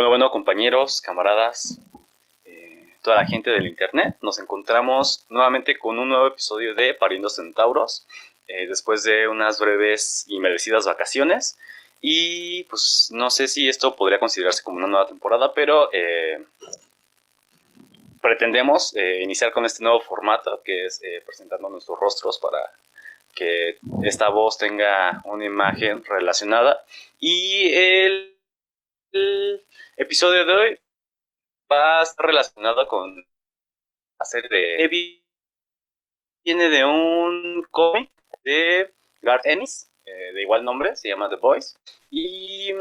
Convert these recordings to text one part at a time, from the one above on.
Bueno, compañeros, camaradas, toda la gente del internet, nos encontramos nuevamente con un nuevo episodio de Pariendo Centauros, después de unas breves y merecidas vacaciones. Y pues no sé si esto podría considerarse como una nueva temporada, pero pretendemos iniciar con este nuevo formato, que es presentando nuestros rostros para que esta voz tenga una imagen relacionada. Y el episodio de hoy va a estar relacionado con la serie de Evi. Viene de un cómic de Garth Ennis, de igual nombre, se llama The Boys. Y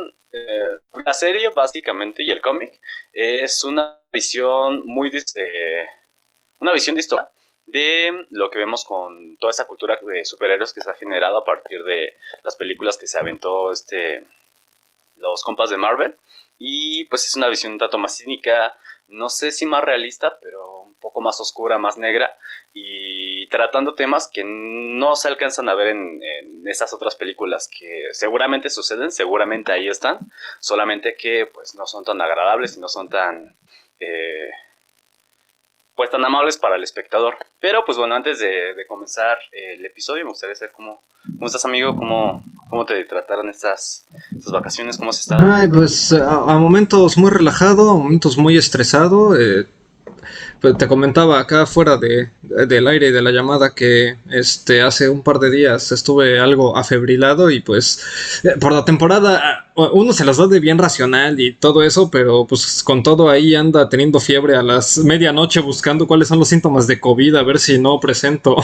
la serie, básicamente, y el cómic, es una visión distópica de lo que vemos con toda esa cultura de superhéroes que se ha generado a partir de las películas que se aventó los compas de Marvel. Y pues es una visión un tanto más cínica, no sé si más realista, pero un poco más oscura, más negra, y tratando temas que no se alcanzan a ver en esas otras películas que seguramente suceden, seguramente ahí están, solamente que pues no son tan agradables y no son eh, pues tan amables para el espectador. Pero pues bueno, antes de comenzar el episodio, me gustaría saber cómo estás, amigo, cómo te trataron estas vacaciones, cómo has estado. Ay, pues a momentos muy relajado, a momentos muy estresado. Pues te comentaba acá fuera del aire y de la llamada que hace un par de días estuve algo afebrilado y pues por la temporada uno se las da de bien racional y todo eso, pero pues con todo ahí anda teniendo fiebre a las medianoche buscando cuáles son los síntomas de COVID a ver si no presento.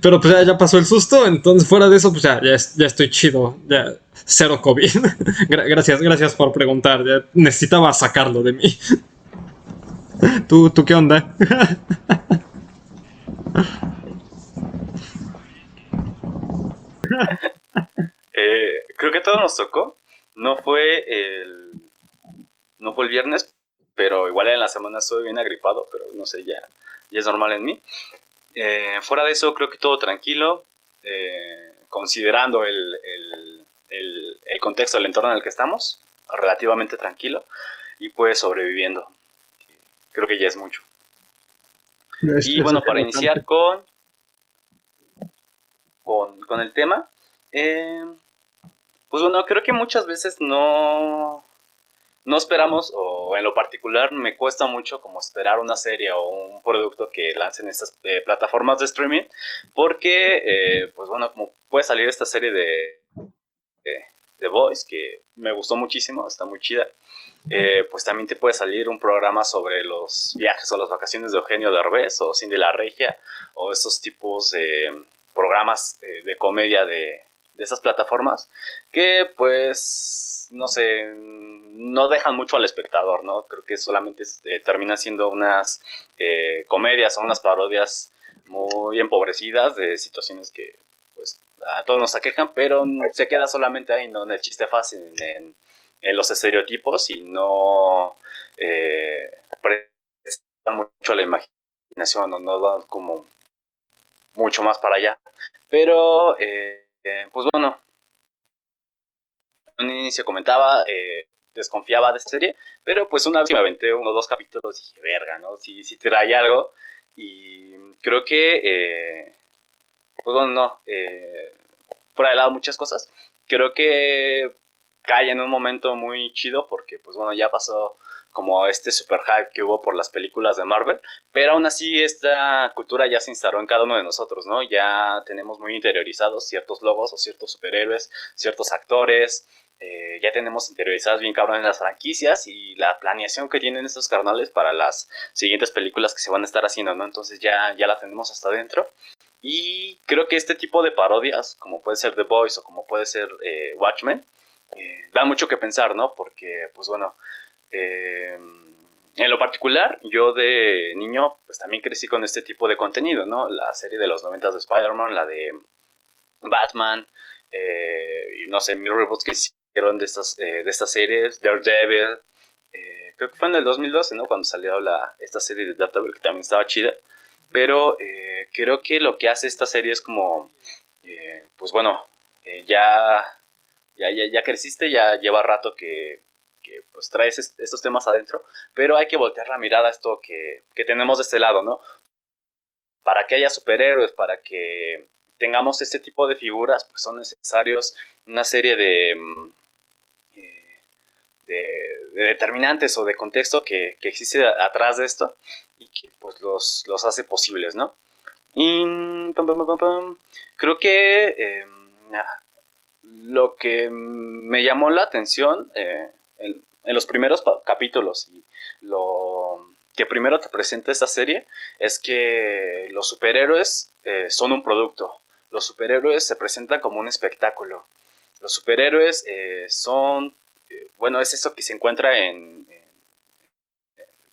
Pero pues ya pasó el susto, entonces fuera de eso, pues ya estoy chido, ya cero COVID. Gracias por preguntar, ya necesitaba sacarlo de mí. ¿Tú qué onda? Creo que todo nos tocó. No fue no fue el viernes, pero igual en la semana estuve bien agripado, pero no sé, ya es normal en mí. Fuera de eso, creo que todo tranquilo, considerando el contexto, el entorno en el que estamos, relativamente tranquilo, y pues sobreviviendo. Creo que ya es mucho. Y Eso bueno, ya es para bastante. iniciar con el tema, eh, pues bueno, creo que muchas veces no esperamos, o en lo particular me cuesta mucho como esperar una serie o un producto que lancen estas plataformas de streaming, porque, pues bueno, como puede salir esta serie de The Voice, que me gustó muchísimo, está muy chida, pues también te puede salir un programa sobre los viajes o las vacaciones de Eugenio Derbez o Cindy la Regia, o esos tipos de programas de comedia de esas plataformas, que pues, no sé, no dejan mucho al espectador, ¿no? Creo que solamente terminan siendo unas comedias o unas parodias muy empobrecidas de situaciones que pues a todos nos aquejan, pero se queda solamente ahí, ¿no? En el chiste fácil, en los estereotipos, y no prestan mucho a la imaginación, o no dan como mucho más para allá. Pero, pues bueno, un inicio comentaba, desconfiaba de esta serie, pero pues una vez que me aventé uno o dos capítulos dije, verga, ¿no? Si trae algo, y creo que, pues bueno, no, fuera de lado muchas cosas, creo que cae en un momento muy chido porque, pues bueno, ya pasó como este super hype que hubo por las películas de Marvel, pero aún así esta cultura ya se instaló en cada uno de nosotros, ¿no? Ya tenemos muy interiorizados ciertos logos o ciertos superhéroes, ciertos actores, ya tenemos interiorizadas bien cabrón en las franquicias y la planeación que tienen estos carnales para las siguientes películas que se van a estar haciendo, ¿no? Entonces ya la tenemos hasta adentro. Y creo que este tipo de parodias, como puede ser The Boys o como puede ser Watchmen, da mucho que pensar, ¿no? Porque, pues bueno, eh, en lo particular, yo de niño, pues también crecí con este tipo de contenido, ¿no? La serie de los 90 de Spider-Man, la de Batman, y no sé, mil reboots que hicieron de estas series, Daredevil, creo que fue en el 2012, ¿no? Cuando salió esta serie de Daredevil, que también estaba chida. Pero creo que lo que hace esta serie es como, pues bueno, ya ya creciste, ya lleva rato que pues traes estos temas adentro, pero hay que voltear la mirada a esto que tenemos de este lado, ¿no? Para que haya superhéroes, para que tengamos este tipo de figuras, pues son necesarios una serie de determinantes o de contexto que existe atrás de esto y que pues los hace posibles, ¿no? Y creo que lo que me llamó la atención en los primeros capítulos y lo que primero te presenta esta serie es que los superhéroes son un producto. Los superhéroes se presentan como un espectáculo. Los superhéroes son, bueno, es eso que se encuentra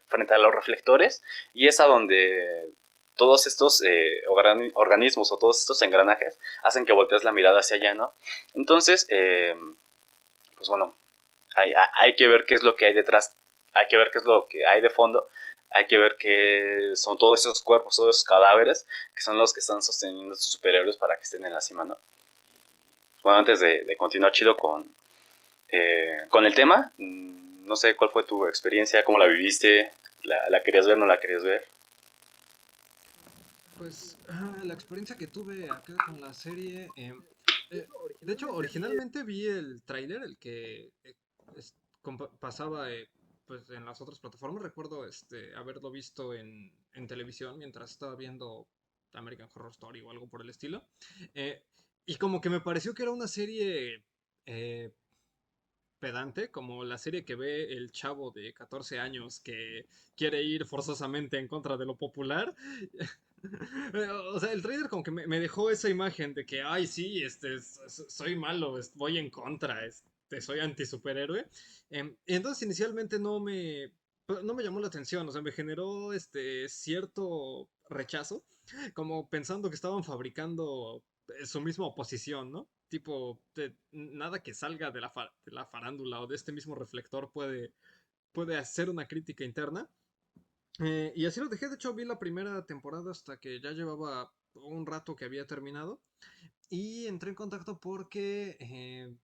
frente a los reflectores y es a donde todos estos organismos o todos estos engranajes hacen que voltees la mirada hacia allá, ¿no? Entonces, pues bueno, hay que ver qué es lo que hay detrás, hay que ver qué es lo que hay de fondo, hay que ver qué son todos esos cuerpos, todos esos cadáveres que son los que están sosteniendo a estos superhéroes para que estén en la cima, ¿no? Bueno, antes de continuar chido con el tema, no sé cuál fue tu experiencia, cómo la viviste, la querías ver, no la querías ver. Pues la experiencia que tuve acá con la serie, de hecho, originalmente vi el tráiler, el que pasaba pues en las otras plataformas. Recuerdo haberlo visto en televisión mientras estaba viendo American Horror Story o algo por el estilo. Eh, y como que me pareció que era una serie eh, pedante, como la serie que ve el chavo de 14 años que quiere ir forzosamente en contra de lo popular. O sea, el trailer como que me dejó esa imagen de que, ay, sí, soy malo, voy en contra, soy anti-superhéroe. Entonces inicialmente no me llamó la atención, o sea, me generó cierto rechazo, como pensando que estaban fabricando su misma oposición, ¿no? Tipo, nada que salga de la farándula o de este mismo reflector puede hacer una crítica interna. Y así lo dejé, de hecho vi la primera temporada hasta que ya llevaba un rato que había terminado y entré en contacto porque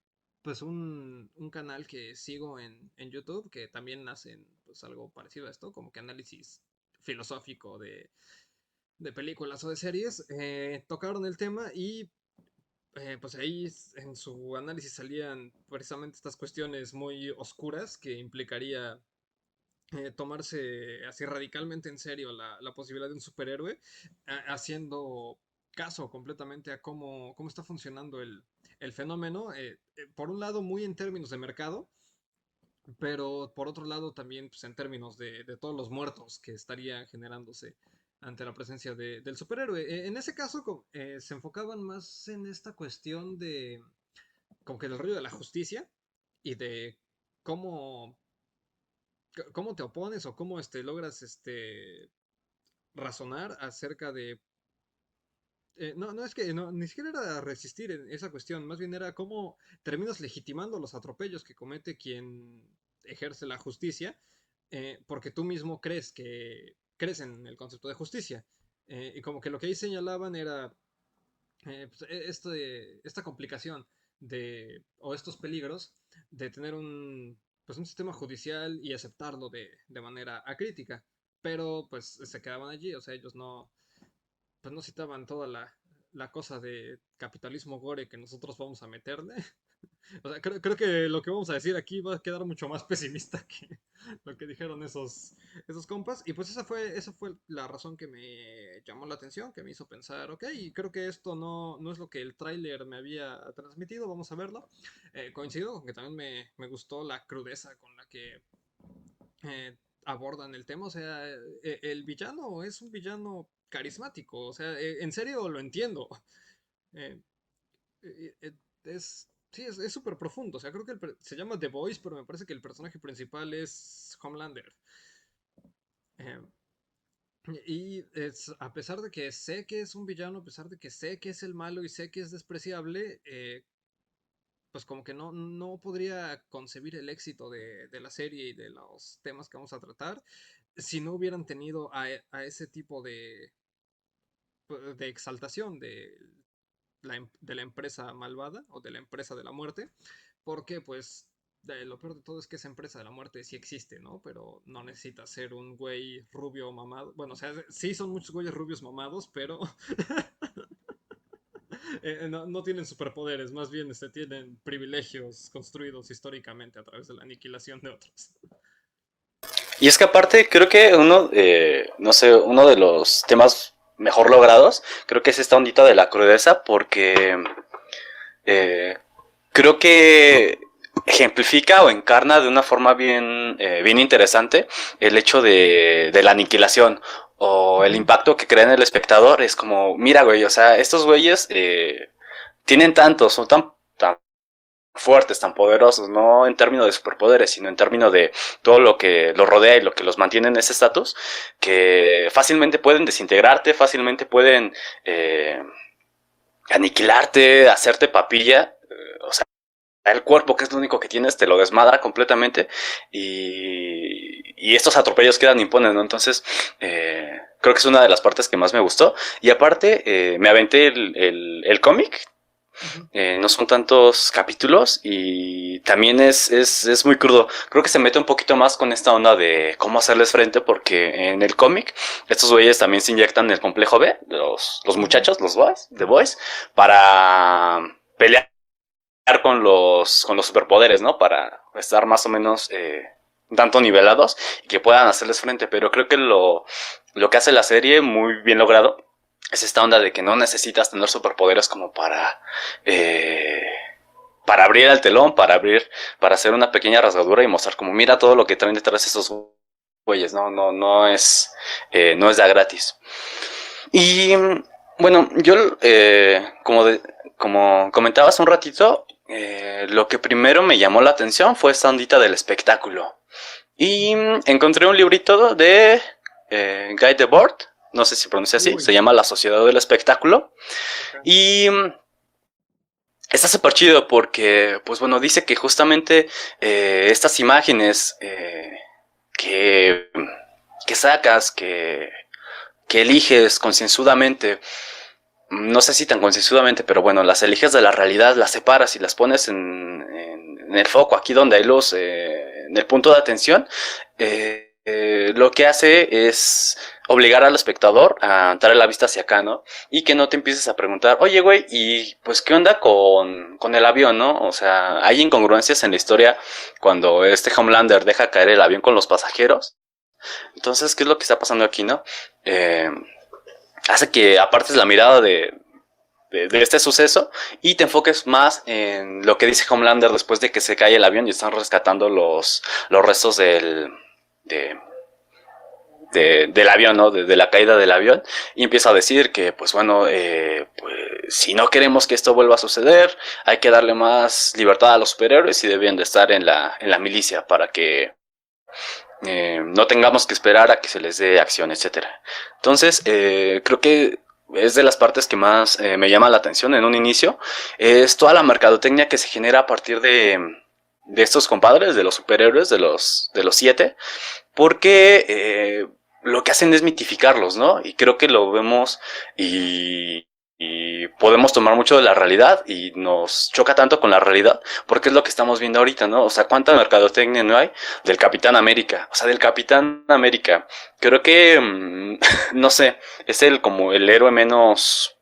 pues un canal que sigo en YouTube que también hacen pues algo parecido a esto, como que análisis filosófico de películas o de series, tocaron el tema y pues ahí en su análisis salían precisamente estas cuestiones muy oscuras que implicaría tomarse así radicalmente en serio la posibilidad de un superhéroe, haciendo caso completamente a cómo está funcionando el fenómeno, por un lado muy en términos de mercado, pero por otro lado también pues, en términos de todos los muertos que estarían generándose ante la presencia del superhéroe. En ese caso se enfocaban más en esta cuestión de como que el rollo de la justicia y de cómo cómo te opones o cómo logras razonar acerca de... no es que ni siquiera era resistir en esa cuestión, más bien era cómo terminas legitimando los atropellos que comete quien ejerce la justicia, porque tú mismo crees en el concepto de justicia. Y como que lo que ahí señalaban era pues, esta complicación o estos peligros de tener pues, un sistema judicial y aceptarlo de manera acrítica. Pero pues se quedaban allí, o sea, ellos pues, no citaban toda la cosa de capitalismo gore que nosotros vamos a meterle. O sea, creo que lo que vamos a decir aquí va a quedar mucho más pesimista que lo que dijeron esos compas. Y pues esa fue la razón que me llamó la atención, que me hizo pensar, ok, creo que esto no es lo que el tráiler me había transmitido, vamos a verlo. Coincido con que también me gustó la crudeza con la que abordan el tema. O sea, el villano es un villano carismático, o sea, en serio lo entiendo. Eh, sí, es súper profundo. O sea, creo que se llama The Voice, pero me parece que el personaje principal es Homelander. Eh, a pesar de que sé que es un villano, a pesar de que sé que es el malo y sé que es despreciable, pues como que no podría concebir el éxito de la serie y de los temas que vamos a tratar si no hubieran tenido a ese tipo de exaltación de la empresa malvada o de la empresa de la muerte, porque pues lo peor de todo es que esa empresa de la muerte sí existe, ¿no? Pero no necesita ser un güey rubio mamado. Bueno, o sea, sí son muchos güeyes rubios mamados, pero no tienen superpoderes, más bien tienen privilegios construidos históricamente a través de la aniquilación de otros. Y es que aparte creo que no sé, uno de los temas mejor logrados, creo que es esta ondita de la crudeza, porque eh, creo que ejemplifica o encarna de una forma bien interesante el hecho de la aniquilación o el Ujú. impacto que crea en el espectador. Es como, mira, güey, o sea, estos güeyes tienen tantos, son tan fuertes, tan poderosos, no en términos de superpoderes, sino en términos de todo lo que los rodea y lo que los mantiene en ese estatus, que fácilmente pueden desintegrarte, fácilmente pueden aniquilarte, hacerte papilla, o sea, el cuerpo, que es lo único que tienes, te lo desmadra completamente y estos atropellos quedan imponen, ¿no? Entonces, creo que es una de las partes que más me gustó. Y aparte, me aventé el cómic. Ujú. No son tantos capítulos y también es muy crudo. Creo que se mete un poquito más con esta onda de cómo hacerles frente, porque en el cómic estos güeyes también se inyectan el complejo B, los Ujú. muchachos, los boys, the boys, para pelear con los superpoderes, ¿no? Para estar más o menos un tanto nivelados y que puedan hacerles frente. Pero creo que lo que hace la serie muy bien logrado es esta onda de que no necesitas tener superpoderes como eh, para abrir el telón, para hacer una pequeña rasgadura y mostrar como mira todo lo que traen detrás esos güeyes, no es de a gratis. Y bueno, yo como comentabas un ratito, lo que primero me llamó la atención fue esta ondita del espectáculo. Y Ujú. encontré un librito de Guy Debord, no sé si pronuncia así, se Uy, llama La Sociedad del Espectáculo. acá. Y está súper chido porque, pues bueno, dice que justamente estas imágenes que, que sacas, que eliges concienzudamente, no sé si tan concienzudamente, pero bueno, las eliges de la realidad, las separas y las pones en el foco, aquí donde hay luz, en el punto de atención, lo que hace es obligar al espectador a dar la vista hacia acá, ¿no? Y que no te empieces a preguntar, oye, güey, ¿y pues qué onda con el avión, no? O sea, hay incongruencias en la historia cuando este Homelander deja caer el avión con los pasajeros. Entonces, ¿qué es lo que está pasando aquí, no? Eh, hace que apartes la mirada de este suceso y te enfoques más en lo que dice Homelander después de que se cae el avión y están rescatando los restos de, del avión, ¿no? De la caída del avión, y empieza a decir que, pues bueno, pues, si no queremos que esto vuelva a suceder, hay que darle más libertad a los superhéroes y deben de estar en la milicia para que no tengamos que esperar a que se les dé acción, etcétera. Entonces, creo que es de las partes que más me llama la atención en un inicio, es toda la mercadotecnia que se genera a partir de estos compadres, de los superhéroes, de los siete, porque lo que hacen es mitificarlos, ¿no? Y creo que lo vemos y podemos tomar mucho de la realidad y nos choca tanto con la realidad porque es lo que estamos viendo ahorita, ¿no? O sea, ¿cuánta mercadotecnia no hay del Capitán América? O sea, del Capitán América. Creo que, no sé, es el como el héroe menos,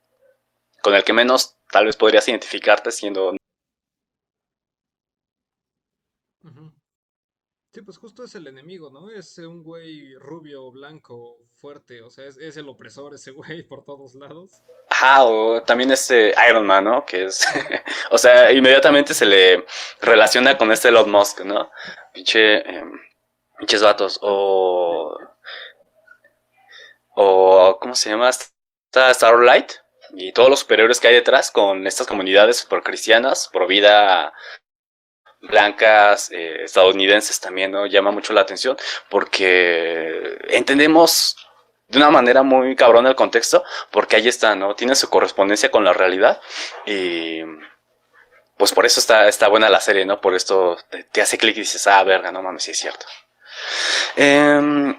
con el que menos tal vez podrías identificarte siendo... Ujú. Sí, pues justo es el enemigo, ¿no? Es un güey rubio, blanco, fuerte, o sea, es el opresor ese güey por todos lados. Ajá, o también este Iron Man, ¿no? Que es, Ujú. o sea, inmediatamente se le relaciona con este Elon Musk, ¿no? Pinche, pinches vatos. ¿Cómo se llama? Está Starlight y todos los superhéroes que hay detrás con estas comunidades super cristianas, pro vida, blancas, estadounidenses también, ¿no? Llama mucho la atención porque entendemos de una manera muy cabrona el contexto, porque ahí está, ¿no? Tiene su correspondencia con la realidad y pues por eso está buena la serie, ¿no? Por esto te hace clic y dices, ah, verga, no mames, sí es cierto.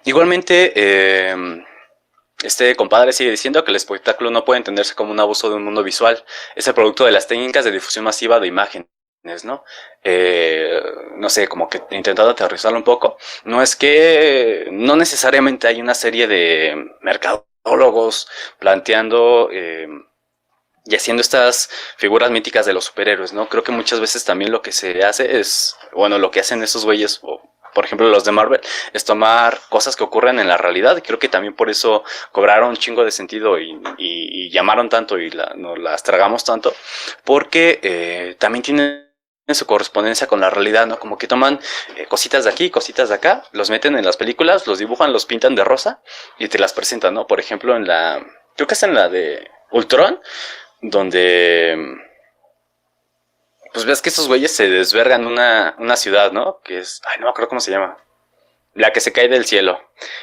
Igualmente, Este compadre sigue diciendo que el espectáculo no puede entenderse como un abuso de un mundo visual, es el producto de las técnicas de difusión masiva de imágenes, ¿no? No sé, como que intentando aterrizarlo un poco, no necesariamente hay una serie de mercadólogos planteando y haciendo estas figuras míticas de los superhéroes, ¿no? Creo que muchas veces también lo que se hace es, bueno, lo que hacen esos güeyes, por ejemplo los de Marvel, es tomar cosas que ocurren en la realidad, y creo que también por eso cobraron un chingo de sentido y llamaron tanto y nos las tragamos tanto, porque también tienen su correspondencia con la realidad, ¿no? Como que toman cositas de aquí, cositas de acá, los meten en las películas, los dibujan, los pintan de rosa y te las presentan, ¿no? Por ejemplo, creo que es en la de Ultron, donde pues ves que esos güeyes se desvergan una ciudad, ¿no? Que es, ay, no me acuerdo cómo se llama, la que se cae del cielo.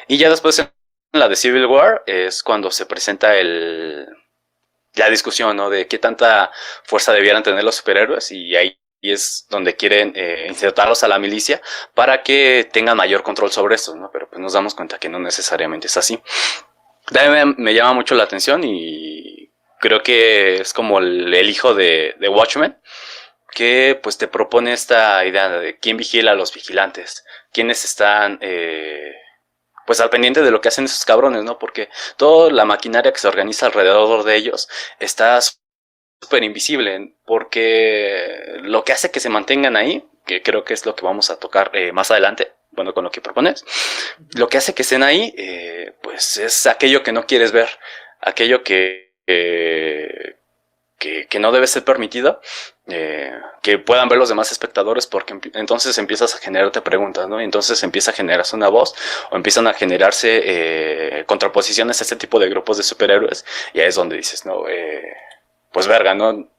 Y ya después en la de Civil War es cuando se presenta la discusión, ¿no? De qué tanta fuerza debieran tener los superhéroes, y ahí es donde quieren insertarlos a la milicia para que tengan mayor control sobre estos, ¿no? Pero pues nos damos cuenta que no necesariamente es así. También me llama mucho la atención y creo que es como el hijo de Watchmen, que pues te propone esta idea de quién vigila a los vigilantes, quiénes están pues al pendiente de lo que hacen esos cabrones, ¿no? Porque toda la maquinaria que se organiza alrededor de ellos está súper invisible, porque lo que hace que se mantengan ahí, que creo que es lo que vamos a tocar más adelante, bueno, con lo que propones, lo que hace que estén ahí, pues es aquello que no quieres ver, aquello que no debe ser permitido, que puedan ver los demás espectadores, porque entonces empiezas a generarte preguntas, ¿no? Entonces empieza a generarse una voz, o empiezan a generarse contraposiciones a este tipo de grupos de superhéroes, y ahí es donde dices, no, pues verga, ¿no?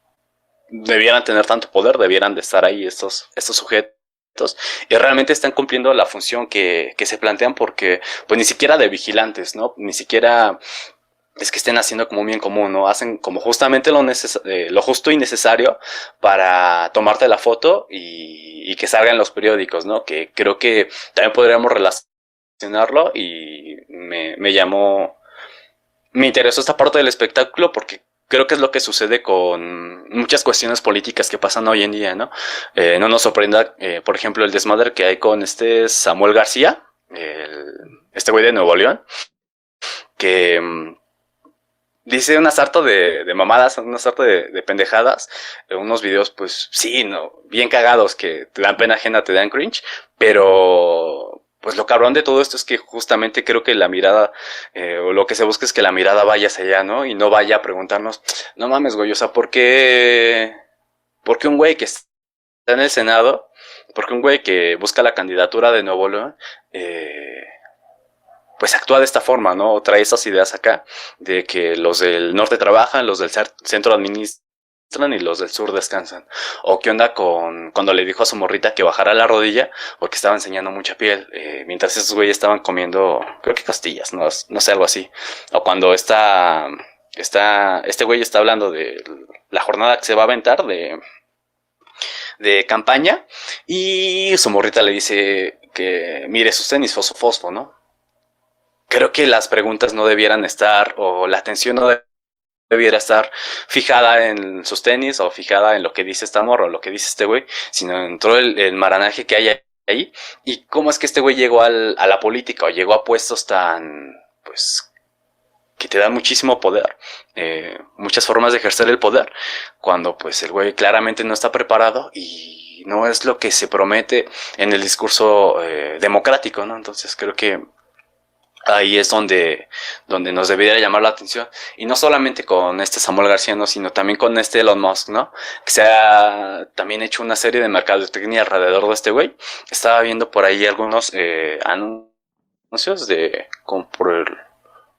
Debieran tener tanto poder, debieran de estar ahí estos sujetos, y realmente están cumpliendo la función que se plantean, porque pues ni siquiera de vigilantes, ¿no? Ni siquiera es que estén haciendo como un bien común, ¿no? Hacen como justamente lo justo y necesario para tomarte la foto y que salga en los periódicos, ¿no? Que creo que también podríamos relacionarlo, y me interesó esta parte del espectáculo, porque creo que es lo que sucede con muchas cuestiones políticas que pasan hoy en día, ¿no? No nos sorprenda, por ejemplo, el desmadre que hay con este Samuel García, este güey de Nuevo León, que dice una sarta de mamadas, una sarta de pendejadas, unos videos pues sí, no, bien cagados, que te dan pena ajena, te dan cringe, pero pues lo cabrón de todo esto es que justamente creo que la mirada, o lo que se busca es que la mirada vaya hacia allá, ¿no? Y no vaya a preguntarnos, no mames, güey, o sea, ¿por qué un güey que está en el Senado, por qué un güey que busca la candidatura de Nuevo León, pues actúa de esta forma, ¿no? Trae esas ideas acá, de que los del norte trabajan, los del centro administran y los del sur descansan? O qué onda cuando le dijo a su morrita que bajara la rodilla porque estaba enseñando mucha piel, mientras esos güeyes estaban comiendo, creo que costillas, no sé, algo así. O cuando este güey está hablando de la jornada que se va a aventar de campaña, y su morrita le dice que mire sus tenis, fosfo, ¿no? Creo que las preguntas no debieran estar, o la atención no debiera estar fijada en sus tenis, o fijada en lo que dice esta morra o lo que dice este güey, sino en todo el maranaje que hay ahí, y cómo es que este güey llegó a la política, o llegó a puestos tan, pues, que te dan muchísimo poder, muchas formas de ejercer el poder, cuando pues el güey claramente no está preparado y no es lo que se promete en el discurso democrático, ¿no? Entonces creo que ahí es donde nos debería llamar la atención, y no solamente con este Samuel García, ¿no? Sino también con este Elon Musk, ¿no? Que se ha también hecho una serie de mercadotecnia alrededor de este güey. Estaba viendo por ahí algunos anuncios como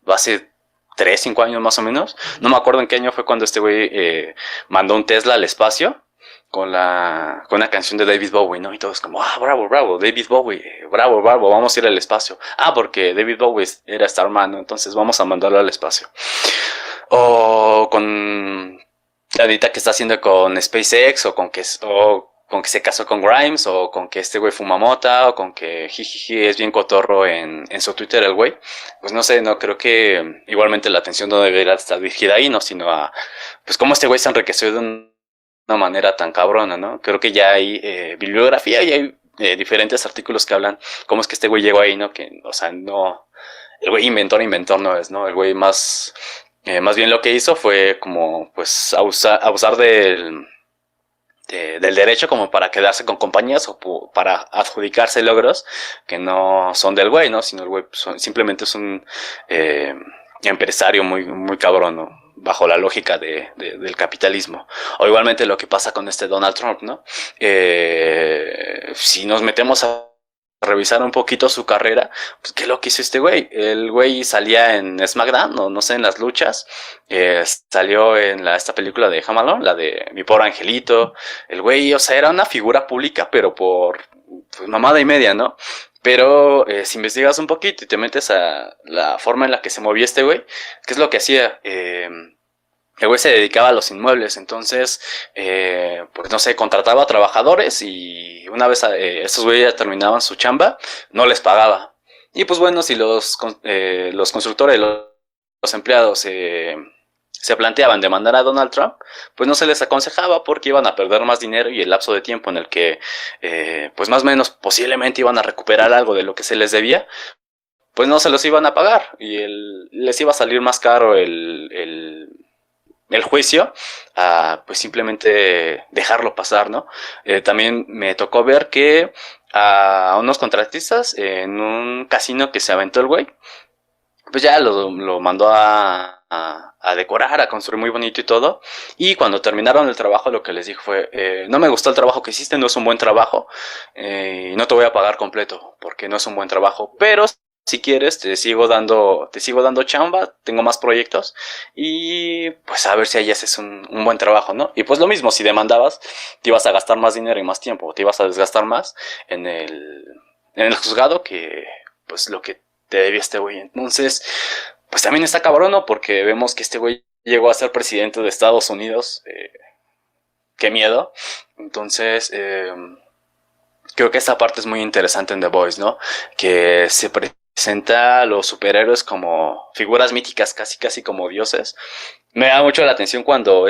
hace 3, 5 años más o menos. No me acuerdo en qué año fue cuando este güey mandó un Tesla al espacio con una canción de David Bowie, ¿no? Y todos como, bravo, David Bowie, bravo, vamos a ir al espacio. Porque David Bowie era Starman, ¿no? Entonces vamos a mandarlo al espacio. O con la edita que está haciendo con SpaceX, o con que se casó con Grimes, o con que este güey fuma mota, o con que jijiji es bien cotorro en su Twitter el güey. Pues no sé, no creo que igualmente la atención no debería estar dirigida ahí, no, sino a pues cómo este güey se enriqueció de una manera tan cabrona, ¿no? Creo que ya hay bibliografía y hay diferentes artículos que hablan cómo es que este güey llegó ahí, ¿no? Que, o sea, no, el güey inventor no es, ¿no? El güey más bien lo que hizo fue como, pues, abusar del derecho como para quedarse con compañías o para adjudicarse logros que no son del güey, ¿no? Sino el güey simplemente es un empresario muy cabrón, ¿no? Bajo la lógica del capitalismo. O igualmente lo que pasa con este Donald Trump, ¿no? Si nos metemos a revisar un poquito su carrera, pues qué es lo que hizo este güey. El güey salía en SmackDown, o no sé, en las luchas. Salió en esta película de Hamalón, la de Mi Pobre Angelito. El güey, o sea, era una figura pública, pero por pues, mamada y media, ¿no? Pero si investigas un poquito y te metes a la forma en la que se movía este güey, ¿qué es lo que hacía? El güey se dedicaba a los inmuebles, entonces, pues no sé, contrataba a trabajadores y una vez estos güeyes ya terminaban su chamba, no les pagaba. Y pues bueno, si los constructores, los empleados se planteaban demandar a Donald Trump, pues no se les aconsejaba porque iban a perder más dinero y el lapso de tiempo en el que, pues más o menos posiblemente iban a recuperar algo de lo que se les debía, pues no se los iban a pagar y les iba a salir más caro el juicio a pues simplemente dejarlo pasar, ¿no? También me tocó ver que a unos contratistas en un casino que se aventó el güey, pues ya lo mandó a decorar, a construir muy bonito y todo. Y cuando terminaron el trabajo, lo que les dijo fue: no me gustó el trabajo que hiciste, no es un buen trabajo, y no te voy a pagar completo porque no es un buen trabajo, pero si quieres te sigo dando chamba, tengo más proyectos y pues a ver si ahí haces un buen trabajo, ¿no? Y pues lo mismo, si demandabas, te ibas a gastar más dinero y más tiempo, te ibas a desgastar más en el juzgado que pues lo que te debía este güey. Entonces, pues también está cabrón, ¿no? Porque vemos que este güey llegó a ser presidente de Estados Unidos. Qué miedo. Entonces, creo que esta parte es muy interesante en The Boys, ¿no? Que se presenta a los superhéroes como figuras míticas, casi como dioses. Me da mucho la atención cuando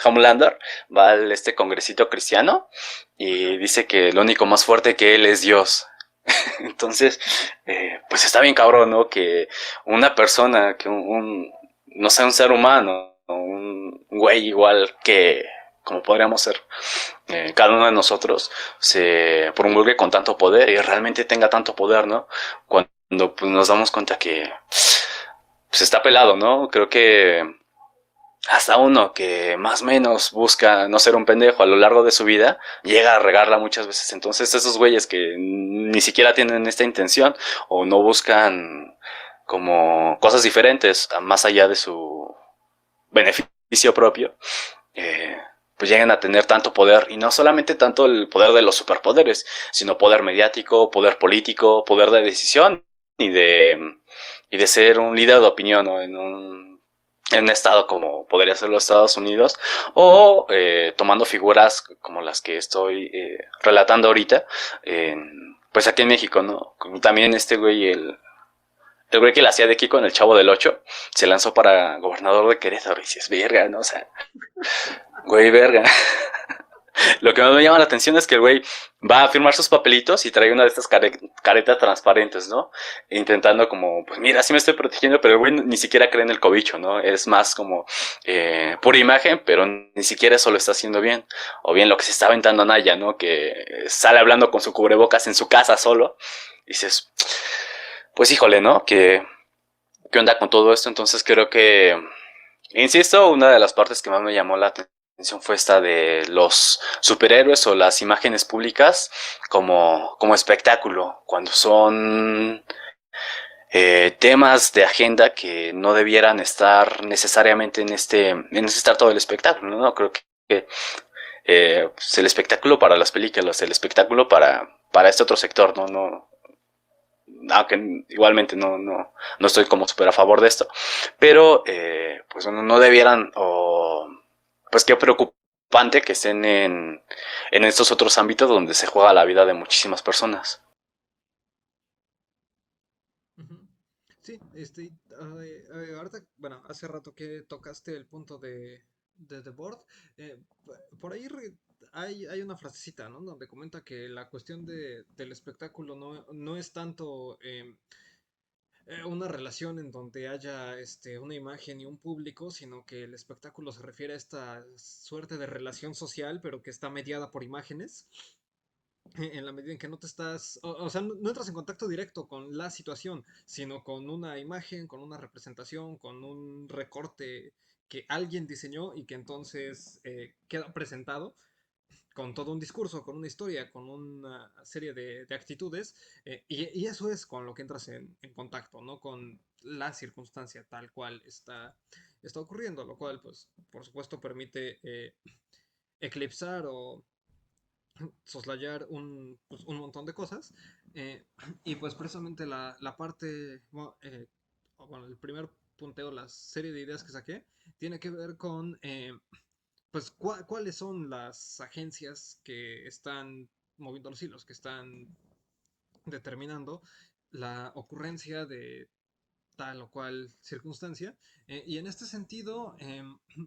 Homelander va al congresito cristiano y dice que lo único más fuerte que él es Dios. Entonces, pues está bien cabrón, ¿no? Que una persona, que no sé, un ser humano, un güey igual que como podríamos ser cada uno de nosotros, se promulgue con tanto poder y realmente tenga tanto poder, ¿no? Cuando pues, nos damos cuenta que pues está pelado, ¿no? Creo que hasta uno que más o menos busca no ser un pendejo a lo largo de su vida, llega a regarla muchas veces. Entonces esos güeyes que ni siquiera tienen esta intención o no buscan como cosas diferentes más allá de su beneficio propio, pues llegan a tener tanto poder, y no solamente tanto el poder de los superpoderes, sino poder mediático, poder político, poder de decisión y de ser un líder de opinión, ¿no? en un estado como podría ser los Estados Unidos, o tomando figuras como las que estoy relatando ahorita, pues aquí en México, ¿no? También este güey, el güey que la hacía de Kiko en El Chavo del Ocho, se lanzó para gobernador de Querétaro, y dices, verga, ¿no? O sea, güey, verga. Lo que más me llama la atención es que el güey va a firmar sus papelitos y trae una de estas caretas transparentes, ¿no? Intentando como, pues mira, sí me estoy protegiendo, pero el güey ni siquiera cree en el cobicho, ¿no? Es más como pura imagen, pero ni siquiera eso lo está haciendo bien. O bien lo que se está aventando Naya, ¿no? Que sale hablando con su cubrebocas en su casa solo. Y dices, pues híjole, ¿no? ¿Qué onda con todo esto? Entonces creo que, insisto, una de las partes que más me llamó la atención fue esta de los superhéroes o las imágenes públicas como espectáculo, cuando son temas de agenda que no debieran estar necesariamente en este todo el espectáculo, ¿no? Creo que pues el espectáculo para las películas, el espectáculo para este otro sector, no, aunque igualmente no estoy como súper a favor de esto, pero pues no debieran, o pues qué preocupación preocupante que estén en estos otros ámbitos donde se juega la vida de muchísimas personas. Ujú. Sí, ahorita, bueno, hace rato que tocaste el punto de The Board, por ahí hay una frasecita, ¿no? Donde comenta que la cuestión del espectáculo no es tanto una relación en donde haya una imagen y un público, sino que el espectáculo se refiere a esta suerte de relación social, pero que está mediada por imágenes. En la medida en que no te estás, o sea, no entras en contacto directo con la situación, sino con una imagen, con una representación, con un recorte que alguien diseñó y que entonces queda presentado con todo un discurso, con una historia, con una serie de actitudes, y eso es con lo que entras en contacto, no con la circunstancia tal cual está ocurriendo, lo cual, pues, por supuesto, permite eclipsar o soslayar pues, un montón de cosas. eh, y pues precisamente la parte, bueno, el primer punteo, la serie de ideas que saqué, tiene que ver con, pues, cuáles son las agencias que están moviendo los hilos, que están determinando la ocurrencia de tal o cual circunstancia. Y en este sentido,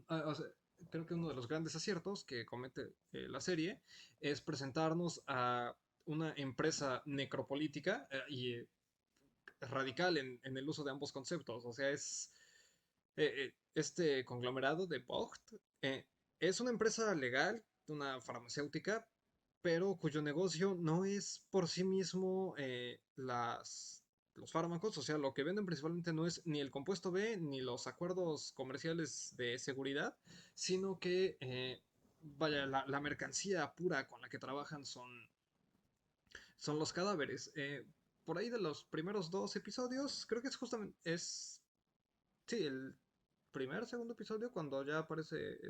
o sea, creo que uno de los grandes aciertos que comete la serie es presentarnos a una empresa necropolítica y radical en el uso de ambos conceptos. O sea, este conglomerado de Vogt es una empresa legal, una farmacéutica, pero cuyo negocio no es por sí mismo los fármacos, o sea, lo que venden principalmente no es ni el compuesto B ni los acuerdos comerciales de seguridad, sino que, vaya, la mercancía pura con la que trabajan son los cadáveres. Por ahí de los primeros dos episodios, creo que es justamente, sí, el segundo episodio, cuando ya aparece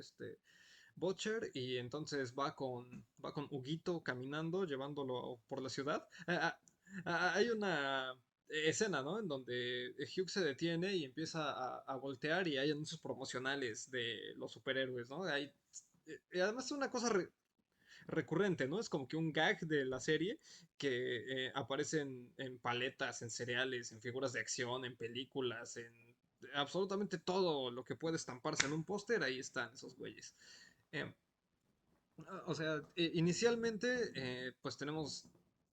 Butcher y entonces va con Huguito caminando, llevándolo por la ciudad. Hay una escena, ¿no? En donde Hugh se detiene y empieza a voltear y hay anuncios promocionales de los superhéroes, ¿no? Y además es una cosa recurrente, ¿no? Es como que un gag de la serie que aparece en paletas, en cereales, en figuras de acción, en películas, en absolutamente todo lo que puede estamparse en un póster, ahí están esos güeyes. Eh, o sea, inicialmente, pues tenemos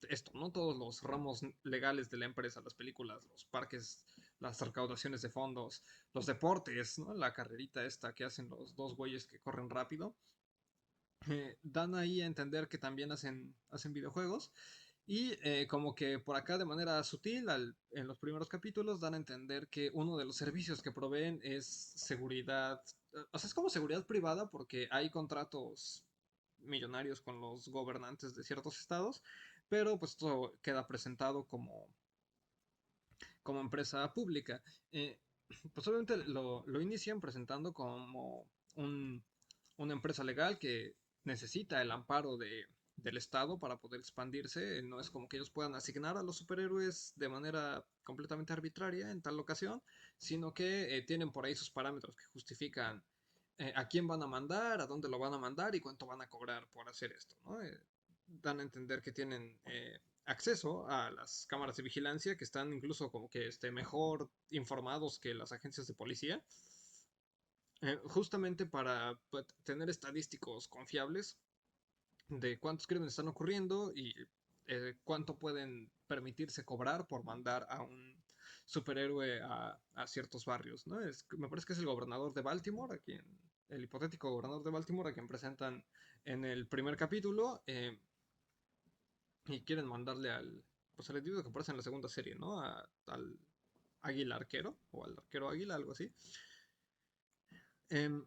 esto, ¿no? Todos los ramos legales de la empresa, las películas, los parques, las recaudaciones de fondos, los deportes, ¿no? La carrerita esta que hacen los dos güeyes que corren rápido. Dan ahí a entender que también hacen videojuegos. Y como que por acá de manera sutil, en los primeros capítulos, dan a entender que uno de los servicios que proveen es seguridad. O sea, es como seguridad privada porque hay contratos millonarios con los gobernantes de ciertos estados, pero pues todo queda presentado como empresa pública. Eh, pues obviamente lo inician presentando como un, una empresa legal que necesita el amparo del Estado para poder expandirse. No es como que ellos puedan asignar a los superhéroes de manera completamente arbitraria en tal ocasión, sino que tienen por ahí sus parámetros que justifican a quién van a mandar, a dónde lo van a mandar y cuánto van a cobrar por hacer esto, ¿no? Dan a entender que tienen acceso a las cámaras de vigilancia, que están incluso como que mejor informados que las agencias de policía, justamente para pues, tener estadísticos confiables de cuántos crímenes están ocurriendo y cuánto pueden permitirse cobrar por mandar a un superhéroe a ciertos barrios, ¿no? Me parece que es el gobernador de Baltimore, el hipotético gobernador de Baltimore, a quien presentan en el primer capítulo, y quieren mandarle pues al individuo que aparece en la segunda serie, ¿no? Al águila arquero, o al arquero águila, algo así. Em,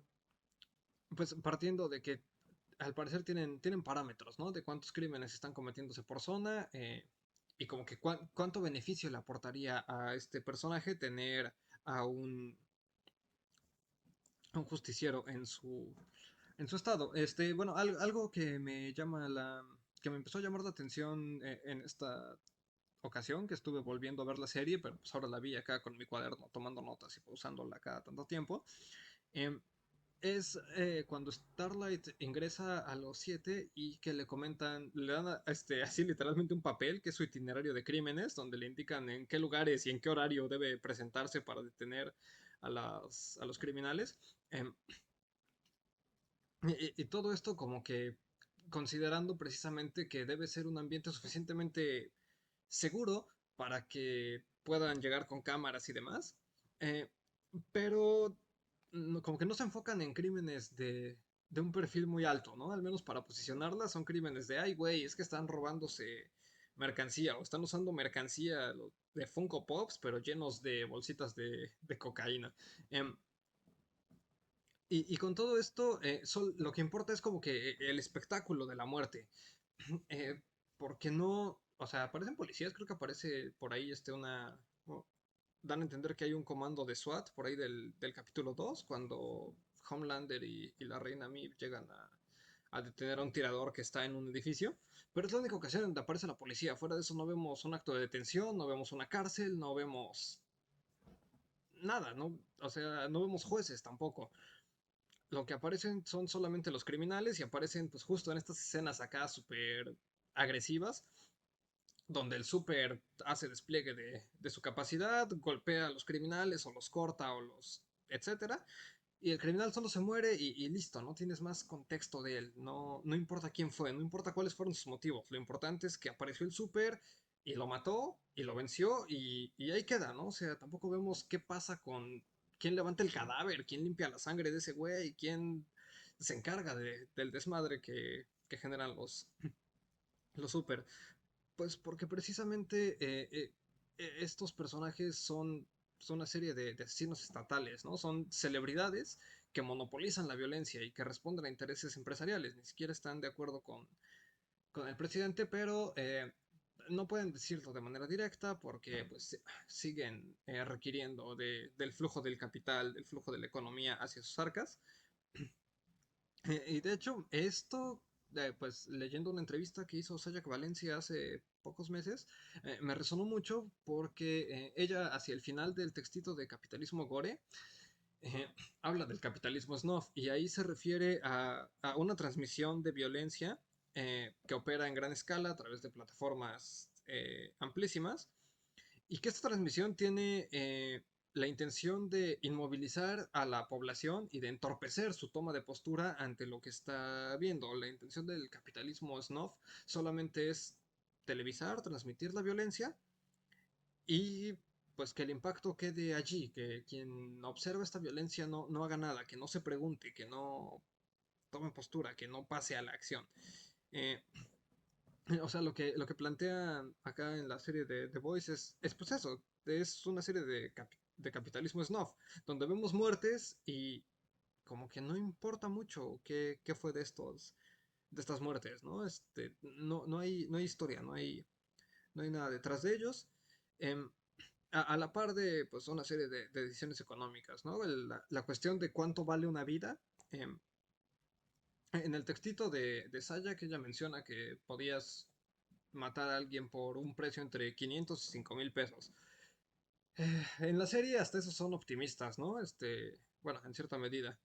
pues partiendo de que al parecer tienen parámetros, ¿no? De cuántos crímenes están cometiéndose por zona, y como que cuánto beneficio le aportaría a este personaje tener a un justiciero en su estado. Bueno, algo que me empezó a llamar la atención en esta ocasión que estuve volviendo a ver la serie, pero pues ahora la vi acá con mi cuaderno tomando notas y usándola cada tanto tiempo. em, Es cuando Starlight ingresa a los siete y que le comentan, le dan así literalmente un papel que es su itinerario de crímenes, donde le indican en qué lugares y en qué horario debe presentarse para detener a los criminales. Y todo esto como que considerando precisamente que debe ser un ambiente suficientemente seguro para que puedan llegar con cámaras y demás. Eh, pero como que no se enfocan en crímenes de un perfil muy alto, ¿no? Al menos para posicionarlas son crímenes de, ay, güey, es que están robándose mercancía o están usando mercancía de Funko Pops, pero llenos de bolsitas de cocaína. Em, y con todo esto, lo que importa es como que el espectáculo de la muerte. Eh, porque no, o sea, aparecen policías, creo que aparece por ahí dan a entender que hay un comando de SWAT por ahí del capítulo 2 cuando Homelander y la reina Mib llegan a detener a un tirador que está en un edificio, pero es la única ocasión donde aparece la policía. Fuera de eso no vemos un acto de detención, no vemos una cárcel, no vemos nada, ¿no? O sea, no vemos jueces tampoco. Lo que aparecen son solamente los criminales y aparecen pues justo en estas escenas acá súper agresivas donde el super hace despliegue de su capacidad, golpea a los criminales o los corta o los etcétera. Y el criminal solo se muere y listo, no tienes más contexto de él. No, no importa quién fue, no importa cuáles fueron sus motivos. Lo importante es que apareció el super y lo mató y lo venció y ahí queda, ¿no? O sea, tampoco vemos qué pasa con quién levanta el cadáver, quién limpia la sangre de ese güey, quién se encarga del desmadre que generan los super. Pues porque precisamente estos personajes son una serie de asesinos estatales, ¿no? Son celebridades que monopolizan la violencia y que responden a intereses empresariales. Ni siquiera están de acuerdo con el presidente, pero no pueden decirlo de manera directa porque pues, siguen requiriendo del flujo del capital, del flujo de la economía hacia sus arcas. Y de hecho, esto, pues leyendo una entrevista que hizo Sayak Valencia hace pocos meses, me resonó mucho porque ella, hacia el final del textito de Capitalismo Gore, eh, habla del capitalismo snuff y ahí se refiere a una transmisión de violencia que opera en gran escala a través de plataformas amplísimas y que esta transmisión tiene la intención de inmovilizar a la población y de entorpecer su toma de postura ante lo que está viendo. La intención del capitalismo snuff solamente es televisar, transmitir la violencia y pues que el impacto quede allí, que quien observa esta violencia no haga nada, que no se pregunte, que no tome postura, que no pase a la acción. Eh, o sea, lo que plantean acá en la serie de The Voice es pues eso, es una serie de capitalismo snuff, donde vemos muertes y como que no importa mucho qué fue de estas muertes, ¿no? No hay historia, no hay nada detrás de ellos. Em, a la par de pues una serie de decisiones económicas, ¿no? La cuestión de cuánto vale una vida. En el textito de Saya que ella menciona que podías matar a alguien por un precio entre 500 y 5,000 pesos. En la serie hasta esos son optimistas, ¿no? Bueno, en cierta medida.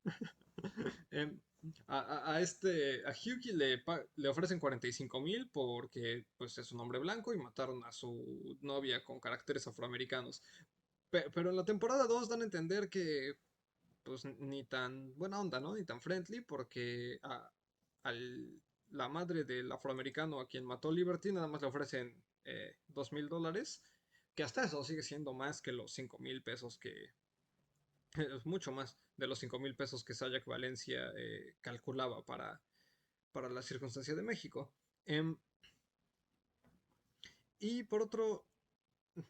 Em, a Hyuki le ofrecen 45,000 porque pues es un hombre blanco y mataron a su novia con caracteres afroamericanos. Pero en la temporada 2 dan a entender que pues ni tan buena onda, ¿no? Ni tan friendly porque la madre del afroamericano a quien mató Liberty nada más le ofrecen $2,000, que hasta eso sigue siendo más que los 5,000 pesos es mucho más de los 5,000 pesos que Sayak Valencia calculaba para la circunstancia de México. Y por otro,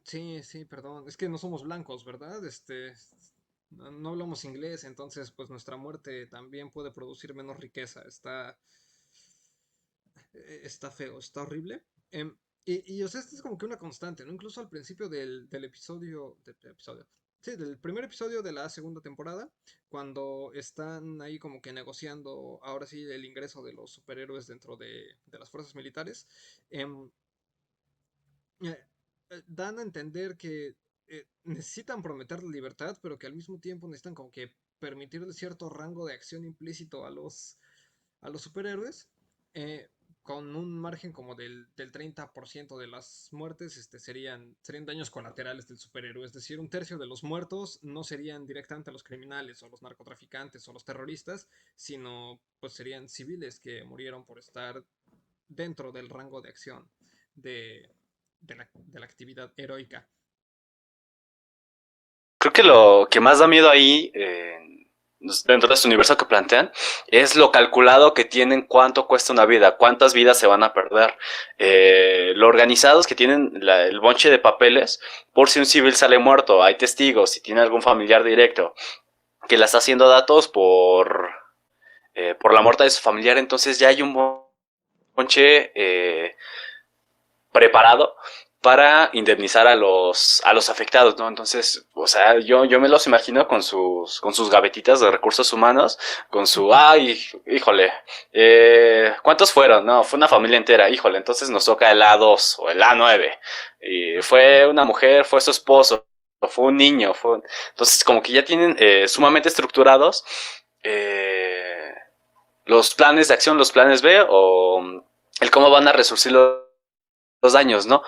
sí, sí, perdón, es que no somos blancos, ¿verdad? No hablamos inglés, entonces pues nuestra muerte también puede producir menos riqueza. Está feo, está horrible. O sea, esto es como que una constante, ¿no? Incluso al principio del episodio, sí, del primer episodio de la segunda temporada, cuando están ahí como que negociando ahora sí el ingreso de los superhéroes dentro de las fuerzas militares, eh, dan a entender que necesitan prometer la libertad, pero que al mismo tiempo necesitan como que permitir cierto rango de acción implícito a los superhéroes, eh, con un margen como del 30% de las muertes serían daños colaterales del superhéroe. Es decir, un tercio de los muertos no serían directamente los criminales o los narcotraficantes o los terroristas, sino pues serían civiles que murieron por estar dentro del rango de acción de, de la actividad heroica. Creo que lo que más da miedo ahí, dentro de este universo que plantean, es lo calculado que tienen, cuánto cuesta una vida, cuántas vidas se van a perder, lo organizados que tienen el bonche de papeles, por si un civil sale muerto, hay testigos, si tiene algún familiar directo, que la está haciendo datos por la muerte de su familiar, entonces ya hay un bonche preparado para indemnizar a los afectados, ¿no? Entonces, o sea, yo me los imagino con sus gavetitas de recursos humanos, con su, ay, híjole, ¿cuántos fueron? No, fue una familia entera, híjole, entonces nos toca el A2 o el A9, y fue una mujer, fue su esposo, fue un niño, entonces como que ya tienen sumamente estructurados los planes de acción, los planes B, o el cómo van a resurgir los daños, ¿no?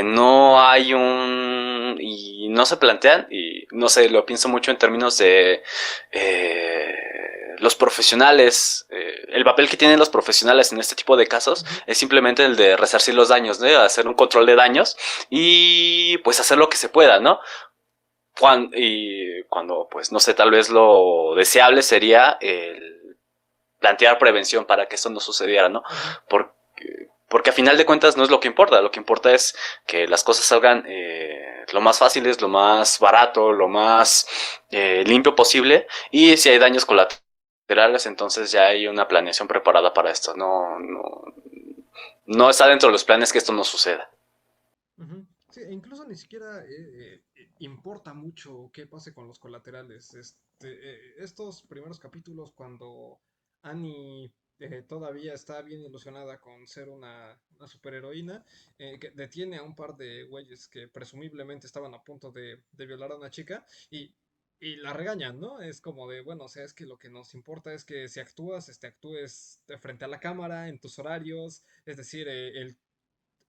No hay y no se plantean, y no sé, lo pienso mucho en términos de los profesionales, el papel que tienen los profesionales en este tipo de casos es simplemente el de resarcir los daños, ¿no? Hacer un control de daños y pues hacer lo que se pueda, ¿no? Cuando pues no sé, tal vez lo deseable sería el plantear prevención para que esto no sucediera, ¿no? Porque a final de cuentas no es lo que importa es que las cosas salgan lo más fáciles, lo más barato, lo más limpio posible, y si hay daños colaterales, entonces ya hay una planeación preparada para esto, no está dentro de los planes que esto no suceda. Ujú. Sí, e incluso ni siquiera importa mucho qué pase con los colaterales. Estos primeros capítulos, cuando Annie todavía está bien ilusionada con ser una superheroína, que detiene a un par de güeyes que presumiblemente estaban a punto de violar a una chica y la regañan, ¿no? Es como de, bueno, o sea, es que lo que nos importa es que si actúas, actúes de frente a la cámara, en tus horarios, es decir,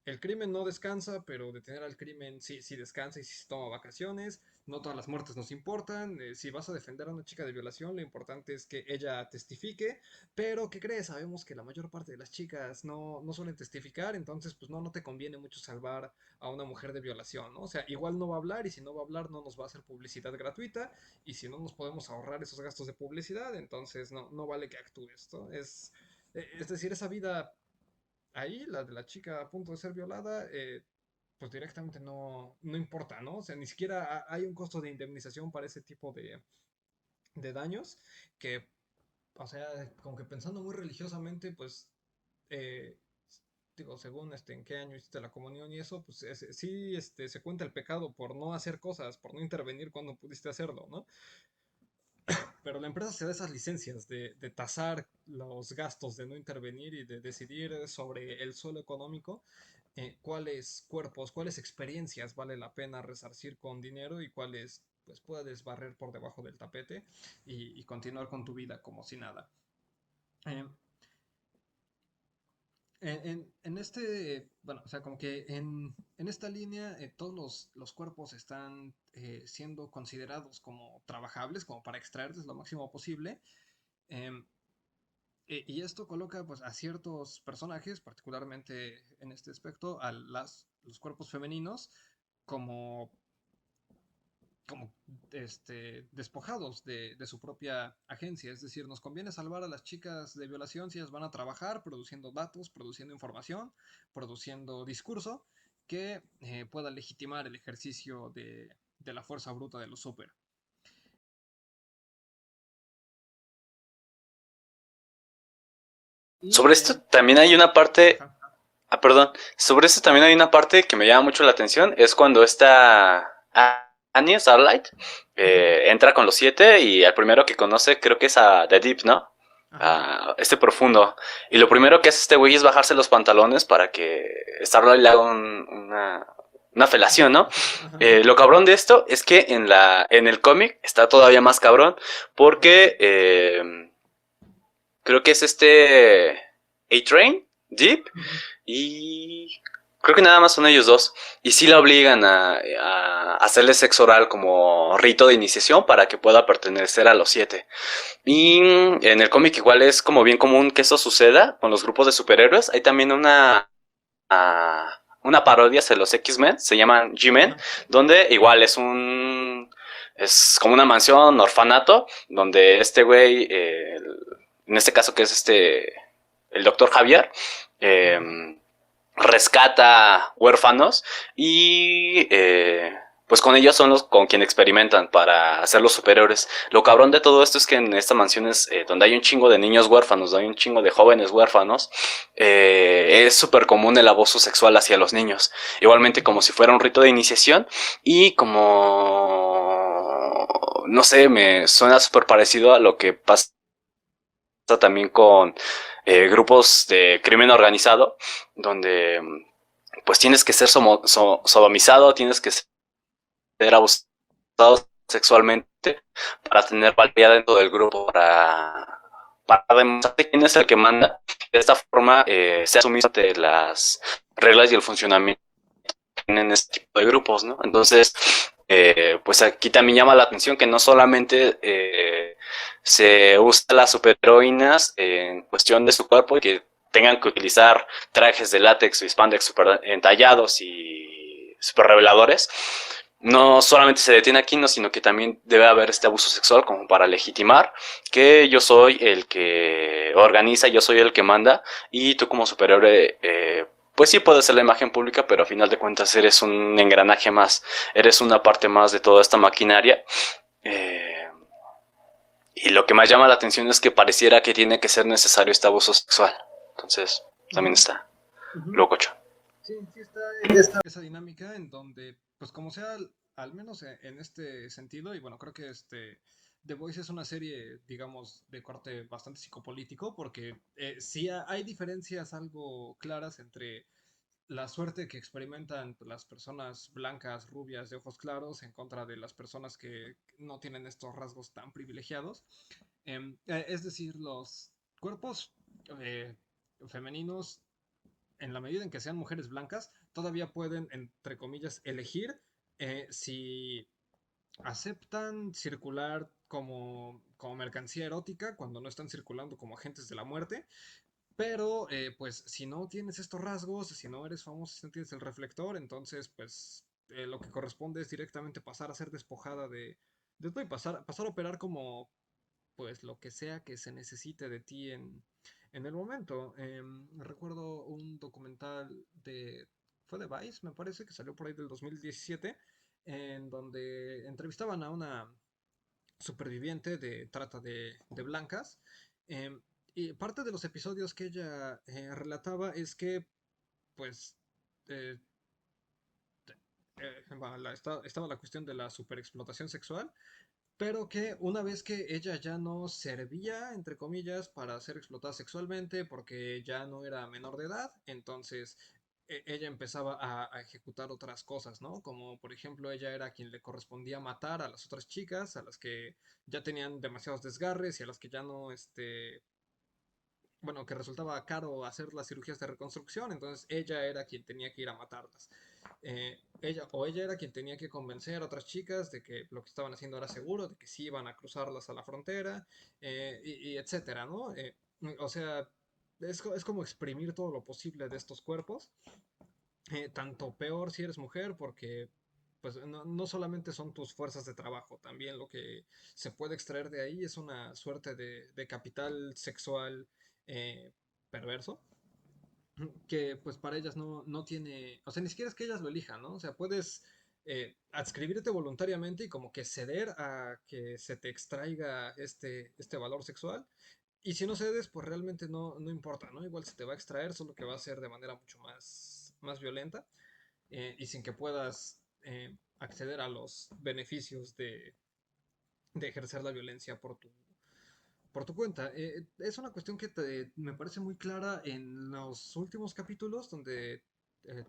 el crimen no descansa, pero detener al crimen sí, sí descansa y sí se toma vacaciones. No todas las muertes nos importan. Si vas a defender a una chica de violación, lo importante es que ella testifique. Pero, ¿qué crees? Sabemos que la mayor parte de las chicas no suelen testificar, entonces pues no te conviene mucho salvar a una mujer de violación, ¿no? O sea, igual no va a hablar y si no va a hablar no nos va a hacer publicidad gratuita y si no nos podemos ahorrar esos gastos de publicidad, entonces no vale que actúes, ¿no? Es decir, esa vida ahí, la de la chica a punto de ser violada, pues directamente no importa, ¿no? O sea, ni siquiera hay un costo de indemnización para ese tipo de daños que, o sea, como que pensando muy religiosamente, pues, eh, digo, según en qué año hiciste la comunión y eso, pues sí se cuenta el pecado por no hacer cosas, por no intervenir cuando pudiste hacerlo, ¿no? Pero la empresa se da esas licencias de tasar los gastos de no intervenir y de decidir sobre el suelo económico cuáles cuerpos, cuáles experiencias vale la pena resarcir con dinero y cuáles pues puedes barrer por debajo del tapete y continuar con tu vida como si nada. Eh, bueno, o sea, como que en esta línea todos los cuerpos están siendo considerados como trabajables, como para extraerles lo máximo posible. em, y esto coloca pues, a ciertos personajes, particularmente en este aspecto, los cuerpos femeninos, como, como despojados de su propia agencia. Es decir, nos conviene salvar a las chicas de violación si ellas van a trabajar produciendo datos, produciendo información, produciendo discurso que pueda legitimar el ejercicio de la fuerza bruta de los super. Y, Sobre esto también hay una parte, ajá, perdón, sobre esto también hay una parte que me llama mucho la atención, es cuando esta Annie Starlight ujú, entra con los siete y al primero que conoce creo que es a The Deep, ¿no? ajá, A este profundo. Y lo primero que hace este güey es bajarse los pantalones para que Starlight le haga una felación, ¿no? Ajá. Lo cabrón de esto es que en el cómic está todavía más cabrón porque creo que es A-Train, Deep, Ujú. y creo que nada más son ellos dos. Y sí la obligan a hacerle sexo oral como rito de iniciación para que pueda pertenecer a los siete. Y en el cómic igual es como bien común que eso suceda con los grupos de superhéroes. Hay también una parodia de los X-Men, se llaman G-Men, Ajá. donde igual es como una mansión, orfanato, donde este güey, en este caso que es el doctor Javier, eh, Ajá. rescata huérfanos y pues con ellos son los con quien experimentan para hacer los superiores. Lo cabrón de todo esto es que en esta mansión es donde hay un chingo de niños huérfanos, donde hay un chingo de jóvenes huérfanos, es súper común el abuso sexual hacia los niños. Igualmente como si fuera un rito de iniciación y como no sé, me suena súper parecido a lo que pasa también con grupos de crimen organizado, donde pues tienes que ser sodomizado, tienes que ser abusado sexualmente para tener valía dentro del grupo, para demostrar quién es el que manda. De esta forma, se asume ante las reglas y el funcionamiento en este tipo de grupos, ¿no? Entonces, pues aquí también llama la atención que no solamente se usa las superheroínas en cuestión de su cuerpo y que tengan que utilizar trajes de látex o spandex super entallados y super reveladores, no solamente se detiene aquí, no, sino que también debe haber este abuso sexual como para legitimar que yo soy el que organiza, yo soy el que manda y tú como superhéroe pues sí puedes ser la imagen pública, pero a final de cuentas eres un engranaje más, eres una parte más de toda esta maquinaria. Eh, y lo que más llama la atención es que pareciera que tiene que ser necesario este abuso sexual. Entonces, también Ujú. está Ujú. lococho. Sí, sí está esa dinámica en donde, pues como sea, al menos en este sentido, y bueno, creo que The Voice es una serie, digamos, de corte bastante psicopolítico, porque sí hay diferencias algo claras entre la suerte que experimentan las personas blancas, rubias, de ojos claros, en contra de las personas que no tienen estos rasgos tan privilegiados. Es decir, los cuerpos eh, femeninos, en la medida en que sean mujeres blancas, todavía pueden, entre comillas, elegir si aceptan circular como mercancía erótica cuando no están circulando como agentes de la muerte. Pero, pues, si no tienes estos rasgos, si no eres famoso, si no tienes el reflector, entonces, pues, lo que corresponde es directamente pasar a ser despojada de todo y pasar a operar como, pues, lo que sea que se necesite de ti en el momento. Recuerdo un documental fue de Vice, me parece, que salió por ahí del 2017, en donde entrevistaban a una superviviente de trata de blancas. em, y parte de los episodios que ella relataba es que, pues, eh, bueno, estaba la cuestión de la superexplotación sexual, pero que una vez que ella ya no servía, entre comillas, para ser explotada sexualmente porque ya no era menor de edad, entonces ella empezaba a ejecutar otras cosas, ¿no? Como por ejemplo ella era quien le correspondía matar a las otras chicas, a las que ya tenían demasiados desgarres y a las que ya no, bueno, que resultaba caro hacer las cirugías de reconstrucción, entonces ella era quien tenía que ir a matarlas. Ella era quien tenía que convencer a otras chicas de que lo que estaban haciendo era seguro, de que sí iban a cruzarlas a la frontera, y etcétera, ¿no? O sea, es como exprimir todo lo posible de estos cuerpos, tanto peor si eres mujer, porque pues no solamente son tus fuerzas de trabajo, también lo que se puede extraer de ahí es una suerte de capital sexual eh, perverso, que pues para ellas no tiene, o sea, ni siquiera es que ellas lo elijan, ¿no? O sea, puedes adscribirte voluntariamente y como que ceder a que se te extraiga este valor sexual. Y si no cedes, pues realmente no importa, ¿no? Igual se te va a extraer, solo que va a ser de manera mucho más violenta, y sin que puedas acceder a los beneficios de ejercer la violencia por tu cuenta. Es una cuestión que me parece muy clara en los últimos capítulos, donde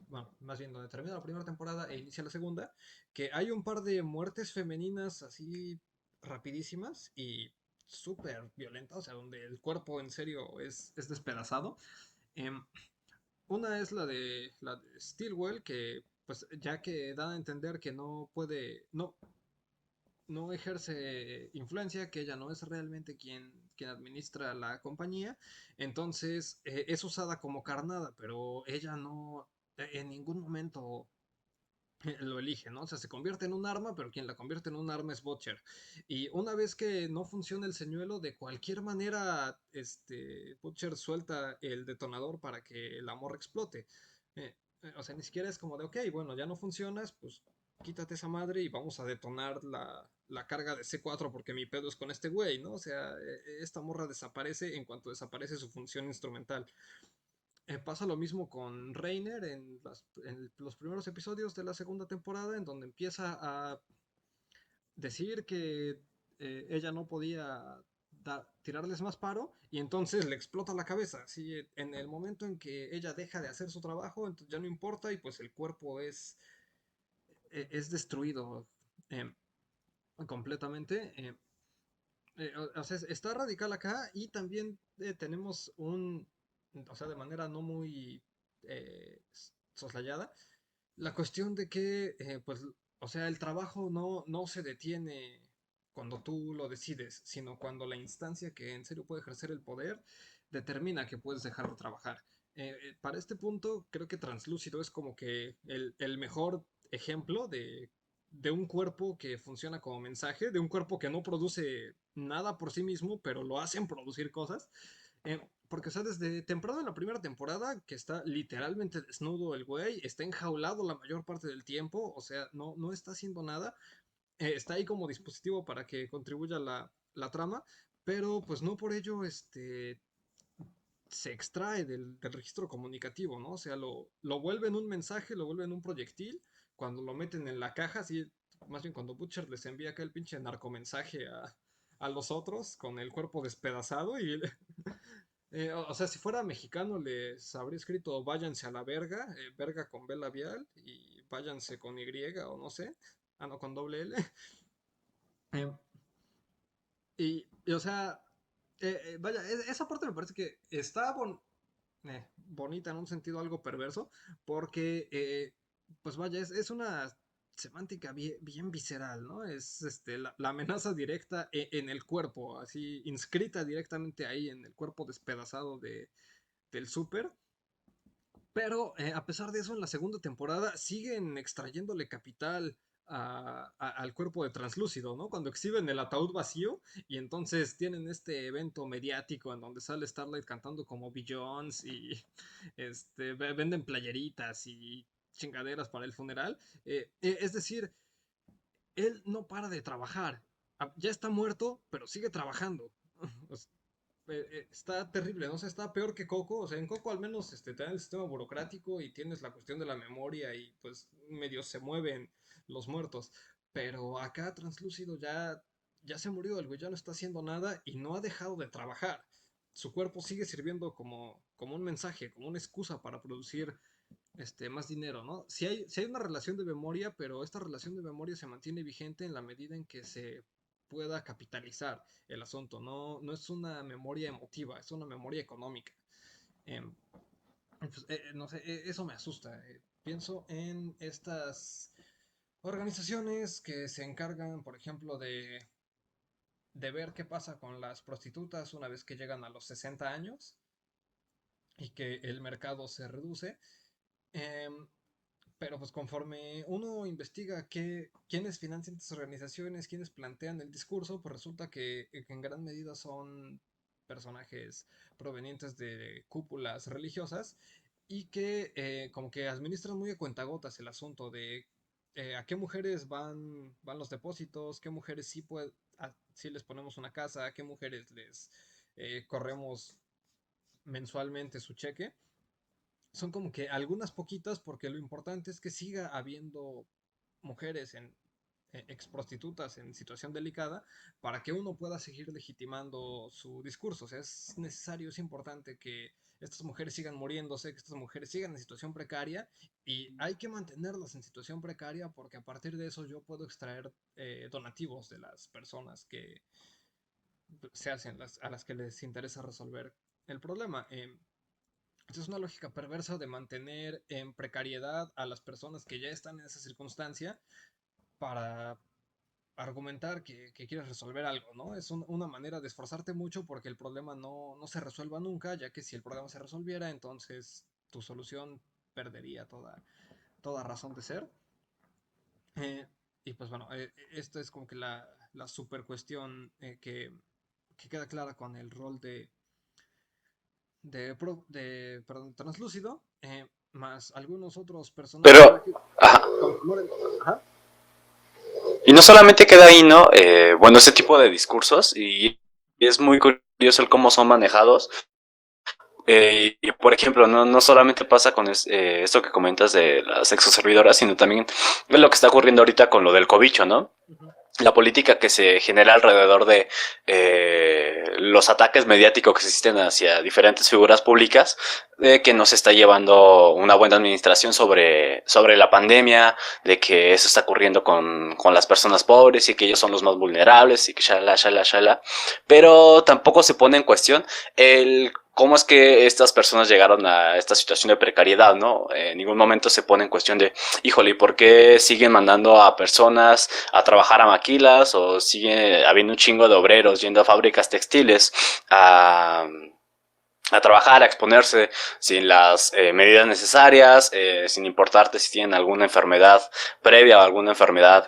bueno, más bien donde termina la primera temporada e inicia la segunda, que hay un par de muertes femeninas así rapidísimas y súper violentas, o sea, donde el cuerpo en serio es despedazado. Em, una es la de Stillwell, que pues ya que da a entender que no ejerce influencia, que ella no es realmente quien administra la compañía, entonces es usada como carnada, pero ella no en ningún momento lo elige, ¿no? O sea, se convierte en un arma, pero quien la convierte en un arma es Butcher. Y una vez que no funciona el señuelo, de cualquier manera, Butcher suelta el detonador para que la morra explote. O sea, ni siquiera es como de, ok, bueno, ya no funcionas, pues quítate esa madre y vamos a detonar la carga de C4 porque mi pedo es con este güey, ¿no? O sea, esta morra desaparece en cuanto desaparece su función instrumental. Pasa lo mismo con Reiner en los primeros episodios de la segunda temporada, en donde empieza a decir que ella no podía tirarles más paro y entonces le explota la cabeza. Así, en el momento en que ella deja de hacer su trabajo, entonces ya no importa y pues el cuerpo es destruido eh, completamente. O sea, está radical acá y también tenemos o sea, de manera no muy soslayada, la cuestión de que, pues, o sea, el trabajo no se detiene cuando tú lo decides, sino cuando la instancia que en serio puede ejercer el poder determina que puedes dejar de trabajar. Para este punto, creo que Translúcido es como que el mejor ejemplo de un cuerpo que funciona como mensaje, de un cuerpo que no produce nada por sí mismo, pero lo hacen producir cosas. Porque, o sea, desde temprano en la primera temporada, que está literalmente desnudo el güey, está enjaulado la mayor parte del tiempo, o sea, no está haciendo nada, está ahí como dispositivo para que contribuya la trama, pero pues no por ello, se extrae del registro comunicativo, ¿no? O sea, lo vuelven un mensaje, lo vuelven un proyectil, cuando lo meten en la caja, así, más bien cuando Butcher les envía acá el pinche narcomensaje a los otros con el cuerpo despedazado y o sea, si fuera mexicano les habría escrito váyanse a la verga, verga con B labial y váyanse con Y o no sé, ah no, con doble L. Eh, o sea, vaya, esa parte me parece que está bonita en un sentido algo perverso, porque, pues vaya, es una semántica bien visceral, ¿no? Es la amenaza directa en el cuerpo, así inscrita directamente ahí en el cuerpo despedazado del súper. Pero a pesar de eso, en la segunda temporada siguen extrayéndole capital al cuerpo de Translúcido, ¿no? Cuando exhiben el ataúd vacío y entonces tienen este evento mediático en donde sale Starlight cantando como Jones y venden playeritas y chingaderas para el funeral. Es decir, él no para de trabajar. Ya está muerto, pero sigue trabajando. Está terrible, ¿no? O sea, está peor que Coco. O sea, en Coco al menos te dan el sistema burocrático y tienes la cuestión de la memoria y pues medio se mueven los muertos. Pero acá Translúcido ya se murió, el güey ya no está haciendo nada y no ha dejado de trabajar. Su cuerpo sigue sirviendo como un mensaje, como una excusa para producir más dinero, ¿no? Si hay una relación de memoria, pero esta relación de memoria se mantiene vigente en la medida en que se pueda capitalizar el asunto. No es una memoria emotiva, es una memoria económica. Em, pues, no sé, eso me asusta. Pienso en estas organizaciones que se encargan, por ejemplo, de ver qué pasa con las prostitutas una vez que llegan a los 60 años y que el mercado se reduce. Em, Pero pues conforme uno investiga quiénes financian estas organizaciones, quiénes plantean el discurso, pues resulta que en gran medida son personajes provenientes de cúpulas religiosas y que como que administran muy a cuentagotas el asunto de a qué mujeres van los depósitos, qué mujeres sí les ponemos una casa, a qué mujeres les corremos mensualmente su cheque. Son como que algunas poquitas, porque lo importante es que siga habiendo mujeres ex prostitutas en situación delicada para que uno pueda seguir legitimando su discurso. O sea, es necesario, es importante que estas mujeres sigan muriéndose, que estas mujeres sigan en situación precaria y hay que mantenerlas en situación precaria porque a partir de eso yo puedo extraer donativos de las personas que se hacen, a las que les interesa resolver el problema. Es una lógica perversa de mantener en precariedad a las personas que ya están en esa circunstancia para argumentar que quieres resolver algo, ¿no? Es una manera de esforzarte mucho porque el problema no se resuelva nunca, ya que si el problema se resolviera, entonces tu solución perdería toda razón de ser. Eh, y pues bueno, esta es como que la super cuestión que queda clara con el rol perdón, translúcido, más algunos otros personajes Pero, que ajá. configuran. Ajá. Y no solamente queda ahí, ¿no? Bueno, ese tipo de discursos, y es muy curioso el cómo son manejados. Y por ejemplo, no solamente pasa con esto que comentas de las exoservidoras, sino también es lo que está ocurriendo ahorita con lo del cobicho, ¿no? Ujú. La política que se genera alrededor de los ataques mediáticos que existen hacia diferentes figuras públicas, de que no se está llevando una buena administración sobre la pandemia, de que eso está ocurriendo con las personas pobres y que ellos son los más vulnerables y que shala, shala, shala. Pero tampoco se pone en cuestión el cómo es que estas personas llegaron a esta situación de precariedad, ¿no? En ningún momento se pone en cuestión de, híjole, ¿por qué siguen mandando a personas a trabajar a maquilas o sigue habiendo un chingo de obreros yendo a fábricas textiles a trabajar, a exponerse sin las medidas necesarias, sin importarte si tienen alguna enfermedad previa o alguna enfermedad,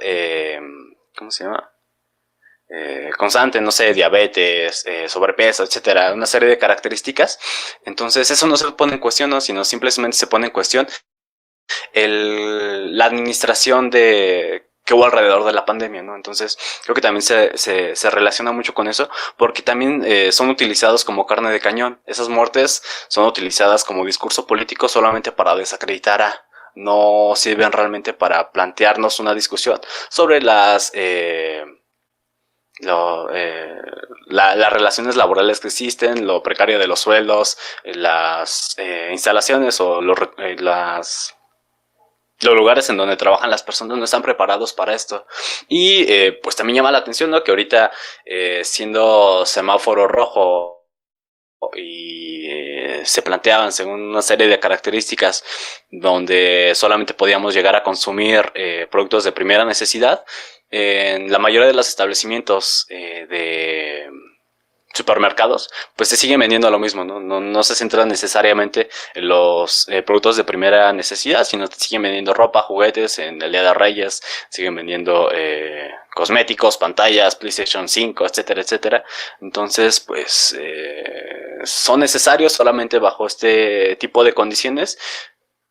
¿cómo se llama? Constante, no sé, diabetes, sobrepeso, etcétera, una serie de características. Entonces eso no se pone en cuestión, ¿no? Sino simplemente se pone en cuestión la administración que hubo alrededor de la pandemia, ¿no? Entonces, creo que también se relaciona mucho con eso, porque también son utilizados como carne de cañón. Esas muertes son utilizadas como discurso político solamente para desacreditar no sirven realmente para plantearnos una discusión sobre las relaciones laborales que existen, lo precario de los sueldos, las instalaciones o los lugares en donde trabajan las personas no están preparados para esto. Y pues también llama la atención, ¿no? Que ahorita siendo semáforo rojo y se planteaban según una serie de características donde solamente podíamos llegar a consumir productos de primera necesidad, en la mayoría de los establecimientos de supermercados, pues se siguen vendiendo lo mismo, ¿no? No se centran necesariamente en los productos de primera necesidad, sino que siguen vendiendo ropa, juguetes, en el Día de Reyes, siguen vendiendo cosméticos, pantallas, PlayStation 5, etcétera, etcétera. Entonces, pues, son necesarios solamente bajo este tipo de condiciones,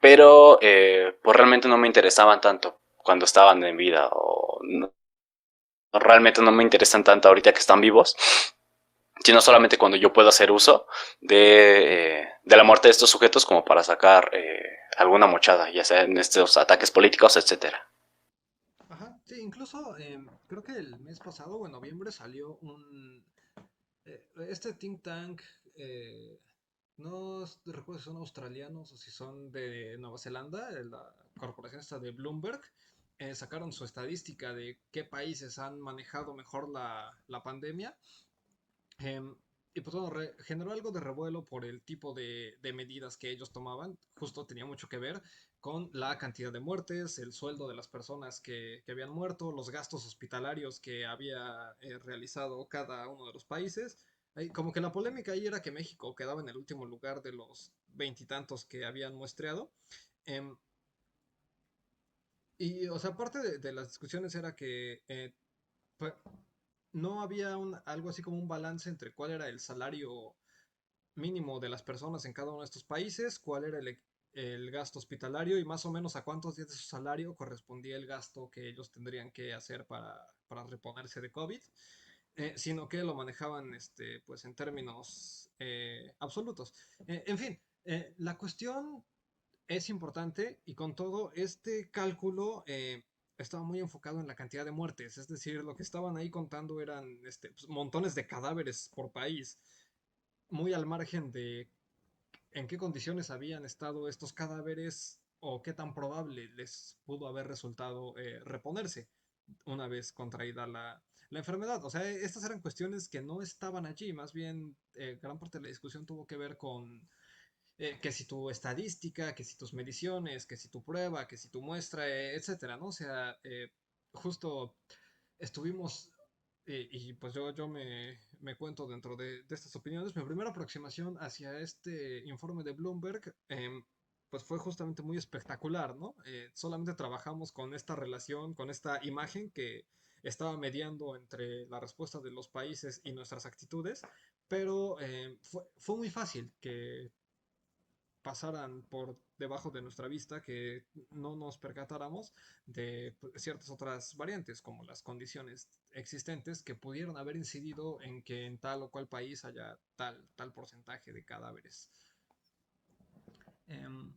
pero pues realmente no me interesaban tanto cuando estaban en vida, o no, realmente no me interesan tanto ahorita que están vivos, sino solamente cuando yo puedo hacer uso de la muerte de estos sujetos como para sacar alguna mochada, ya sea en estos ataques políticos, etcétera. Ajá, sí, incluso creo que el mes pasado o en noviembre salió este think tank, no recuerdo si son australianos o si son de Nueva Zelanda, la corporación esta de Bloomberg, sacaron su estadística de qué países han manejado mejor la pandemia. Em, y pues bueno, generó algo de revuelo por el tipo de medidas que ellos tomaban. Justo tenía mucho que ver con la cantidad de muertes, el sueldo de las personas que habían muerto, los gastos hospitalarios que había realizado cada uno de los países. Como que la polémica ahí era que México quedaba en el último lugar de los veintitantos que habían muestreado. Em, y, o sea, parte de las discusiones era que pues, no había algo así como un balance entre cuál era el salario mínimo de las personas en cada uno de estos países, cuál era el gasto hospitalario y más o menos a cuántos días de su salario correspondía el gasto que ellos tendrían que hacer para reponerse de COVID, sino que lo manejaban pues en términos absolutos. En fin, la cuestión es importante y con todo este cálculo estaba muy enfocado en la cantidad de muertes, es decir, lo que estaban ahí contando eran pues, montones de cadáveres por país, muy al margen de en qué condiciones habían estado estos cadáveres o qué tan probable les pudo haber resultado reponerse una vez contraída la enfermedad. O sea, estas eran cuestiones que no estaban allí, más bien gran parte de la discusión tuvo que ver con que si tu estadística, que si tus mediciones, que si tu prueba, que si tu muestra, etcétera, ¿no? O sea, justo estuvimos, y pues yo me cuento dentro de estas opiniones, mi primera aproximación hacia este informe de Bloomberg, pues fue justamente muy espectacular, ¿no? Solamente trabajamos con esta relación, con esta imagen que estaba mediando entre la respuesta de los países y nuestras actitudes, pero fue muy fácil que pasaran por debajo de nuestra vista, que no nos percatáramos de ciertas otras variantes, como las condiciones existentes que pudieron haber incidido en que en tal o cual país haya tal porcentaje de cadáveres. Em,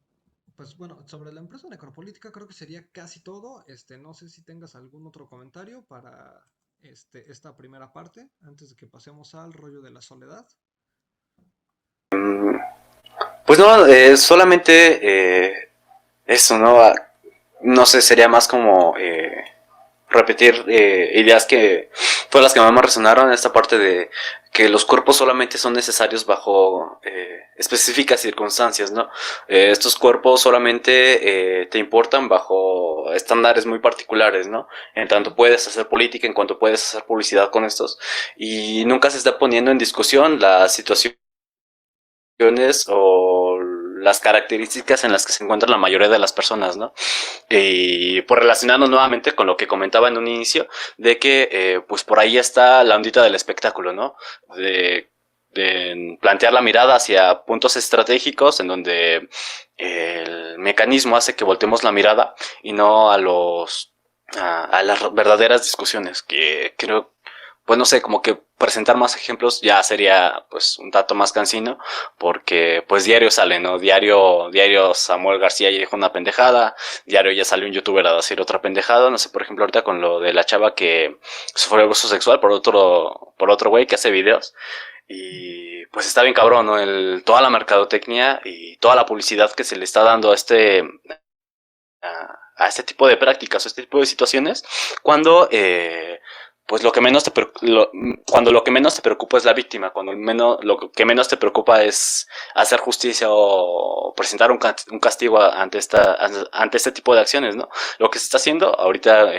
pues bueno, sobre la empresa necropolítica creo que sería casi todo. No sé si tengas algún otro comentario para esta primera parte, antes de que pasemos al rollo de la soledad. Pues no, solamente eso, ¿no? No sé, sería más como repetir ideas que fueron las que más me resonaron, esta parte de que los cuerpos solamente son necesarios bajo específicas circunstancias, ¿no? Estos cuerpos solamente te importan bajo estándares muy particulares, ¿no? En tanto puedes hacer política, en cuanto puedes hacer publicidad con estos, y nunca se está poniendo en discusión la situación o las características en las que se encuentran la mayoría de las personas, ¿no? Y pues relacionando nuevamente con lo que comentaba en un inicio, de que pues por ahí está la ondita del espectáculo, ¿no? De plantear la mirada hacia puntos estratégicos en donde el mecanismo hace que volteemos la mirada y no a las verdaderas discusiones, que creo, pues no sé, como que presentar más ejemplos ya sería pues un dato más cansino, porque pues diario sale, ¿no? Diario Samuel García ya dijo una pendejada, diario ya sale un youtuber a decir otra pendejada, no sé, por ejemplo ahorita con lo de la chava que sufrió abuso sexual por otro güey que hace videos, y pues está bien cabrón, ¿no? Toda la mercadotecnia y toda la publicidad que se le está dando a este tipo de prácticas, a este tipo de situaciones, cuando pues cuando lo que menos te preocupa es la víctima, cuando lo que menos te preocupa es hacer justicia o presentar un castigo ante este tipo de acciones, ¿no? Lo que se está haciendo ahorita,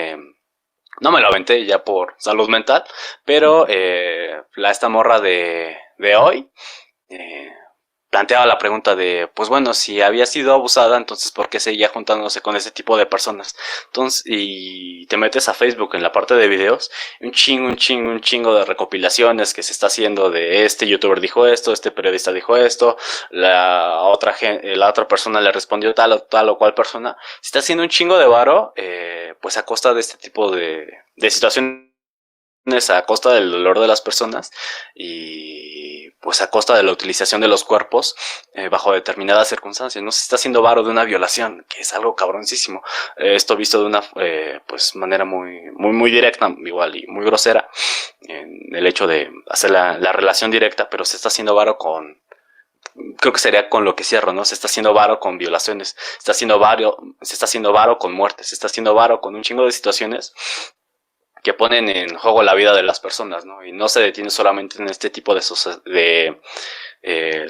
no me lo aventé ya por salud mental, pero esta morra de hoy, eh, planteaba la pregunta de, pues bueno, si había sido abusada, entonces ¿por qué seguía juntándose con ese tipo de personas? Entonces, y te metes a Facebook en la parte de videos, un chingo de recopilaciones que se está haciendo de este youtuber dijo esto, este periodista dijo esto, la otra persona le respondió tal o cual persona. Se está haciendo un chingo de varo, pues a costa de este tipo de situaciones, a costa del dolor de las personas y pues a costa de la utilización de los cuerpos bajo determinadas circunstancias. No se está haciendo varo de una violación, que es algo cabroncísimo. Esto visto de una pues manera muy directa, igual y muy grosera, en el hecho de hacer la relación directa, pero se está haciendo varo con, creo que sería con lo que cierro, ¿no? Se está haciendo varo con violaciones, se está haciendo varo con muertes, se está haciendo varo con un chingo de situaciones que ponen en juego la vida de las personas, ¿no? Y no se detiene solamente en este tipo de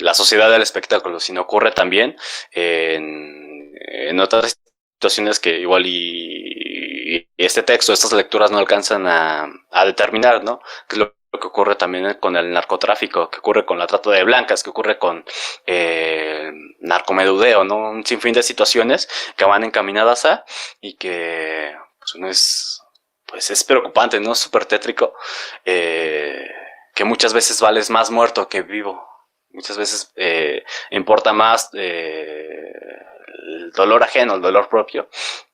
la sociedad del espectáculo, sino ocurre también en otras situaciones que igual y este texto, estas lecturas no alcanzan a determinar, ¿no? Que es lo que ocurre también con el narcotráfico, que ocurre con la trata de blancas, que ocurre con narcomedudeo, ¿no? Un sinfín de situaciones que van encaminadas y que pues uno pues es preocupante, ¿no? Súper tétrico, que muchas veces vales más muerto que vivo. Muchas veces importa más el dolor ajeno, el dolor propio,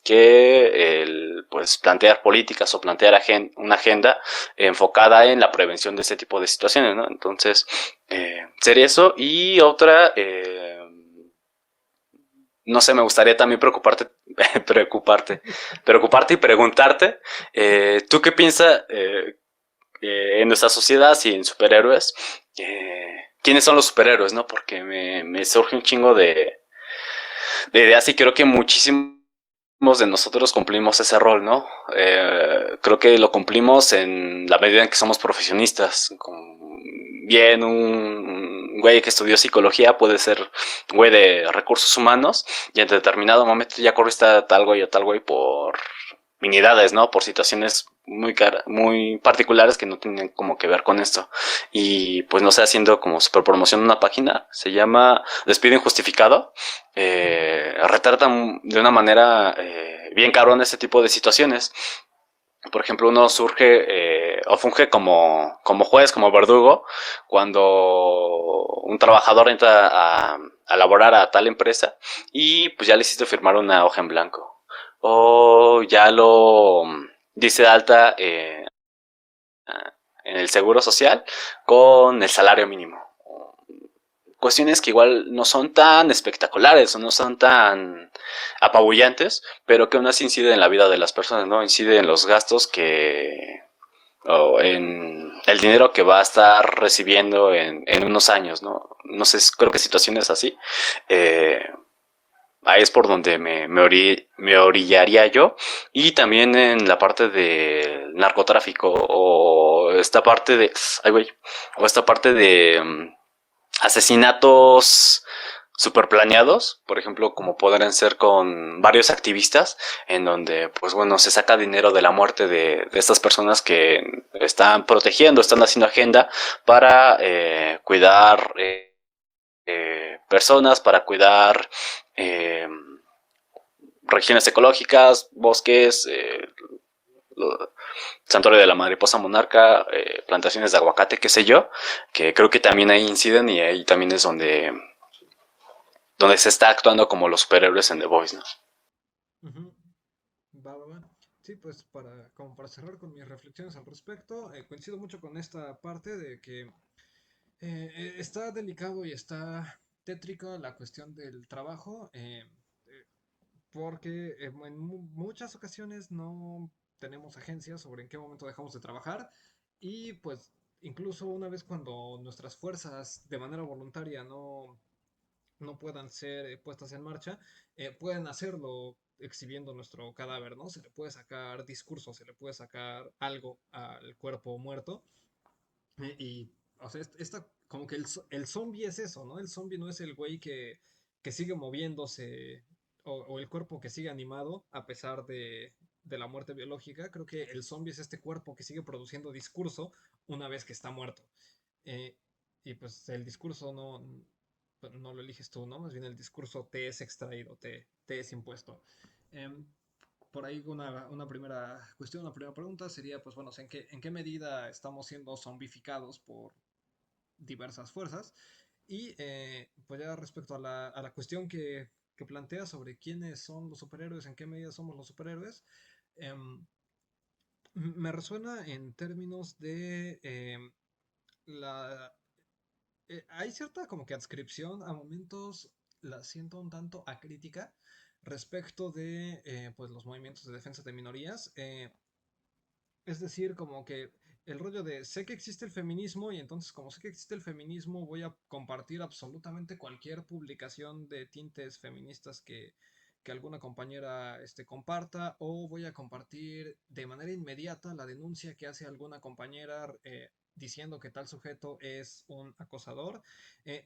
que el pues plantear políticas o plantear una agenda enfocada en la prevención de ese tipo de situaciones, ¿no? Entonces, sería eso. Y otra, no sé, me gustaría también preocuparte y preguntarte, ¿tú qué piensas en nuestra sociedad y en superhéroes? quiénes son los superhéroes, ¿no? Porque me surge un chingo de ideas y creo que muchísimos de nosotros cumplimos ese rol, ¿no? Creo que lo cumplimos en la medida en que somos profesionistas. Bien, un güey que estudió psicología puede ser güey de recursos humanos y en determinado momento ya corriste a tal güey o tal güey por minidades, ¿no? Por situaciones muy particulares que no tienen como que ver con esto. Y pues no sé, haciendo como super promoción una página, se llama Despido Injustificado. Retrata de una manera bien cabrón este tipo de situaciones. Por ejemplo, uno surge o funge como juez, como verdugo, cuando un trabajador entra a laborar a tal empresa y pues ya le hiciste firmar una hoja en blanco. O ya lo dice de alta en el seguro social con el salario mínimo. Cuestiones que igual no son tan espectaculares o no son tan apabullantes, pero que aún así inciden en la vida de las personas, ¿no? Incide en los gastos o en el dinero que va a estar recibiendo en unos años, ¿no? No sé, creo que situaciones así. Eh, Ahí es por donde me orillaría yo. Y también en la parte del narcotráfico o esta parte de... Ay, güey. O esta parte de asesinatos super planeados, por ejemplo, como podrían ser con varios activistas, en donde, pues bueno, se saca dinero de la muerte de estas personas que están protegiendo, están haciendo agenda para cuidar personas, para cuidar eh, regiones ecológicas, bosques, santuario de la mariposa monarca, plantaciones de aguacate, qué sé yo, que creo que también ahí inciden y ahí también es donde se está actuando como los superhéroes en The Voice, ¿no? Ujú. Va, va, va. Sí, pues como para cerrar con mis reflexiones al respecto, coincido mucho con esta parte de que está delicado y está tétrica la cuestión del trabajo, porque en muchas ocasiones no tenemos agencia sobre en qué momento dejamos de trabajar y pues incluso una vez cuando nuestras fuerzas de manera voluntaria no puedan ser puestas en marcha, pueden hacerlo exhibiendo nuestro cadáver, ¿no? Se le puede sacar discurso, se le puede sacar algo al cuerpo muerto. O sea, como que el zombie es eso, ¿no? El zombie no es el güey que sigue moviéndose o el cuerpo que sigue animado a pesar de la muerte biológica. Creo que el zombie es este cuerpo que sigue produciendo discurso una vez que está muerto. Eh, y pues el discurso no lo eliges tú, ¿no? Más bien el discurso te es extraído, te es impuesto. Em, por ahí una primera cuestión, una primera pregunta sería, pues bueno, ¿en qué medida estamos siendo zombificados por diversas fuerzas? Y pues ya respecto a la cuestión que plantea sobre quiénes son los superhéroes, en qué medida somos los superhéroes, em, me resuena en términos de la hay cierta como que adscripción a momentos, la siento un tanto acrítica respecto de pues los movimientos de defensa de minorías. Es decir, como que el rollo de sé que existe el feminismo y entonces como sé que existe el feminismo voy a compartir absolutamente cualquier publicación de tintes feministas que alguna compañera comparta o voy a compartir de manera inmediata la denuncia que hace alguna compañera diciendo que tal sujeto es un acosador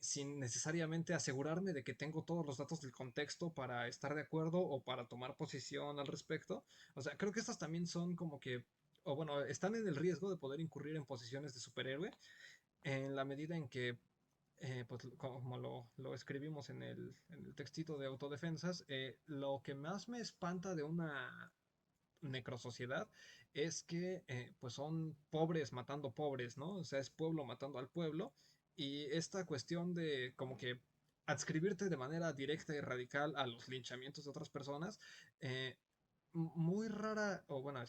sin necesariamente asegurarme de que tengo todos los datos del contexto para estar de acuerdo o para tomar posición al respecto. O sea, creo que estas también son como que o bueno, están en el riesgo de poder incurrir en posiciones de superhéroe en la medida en que, pues como lo escribimos en el textito de autodefensas, lo que más me espanta de una necrosociedad es que pues son pobres matando pobres, ¿no? O sea, es pueblo matando al pueblo y esta cuestión de como que adscribirte de manera directa y radical a los linchamientos de otras personas, eh, muy rara, o bueno,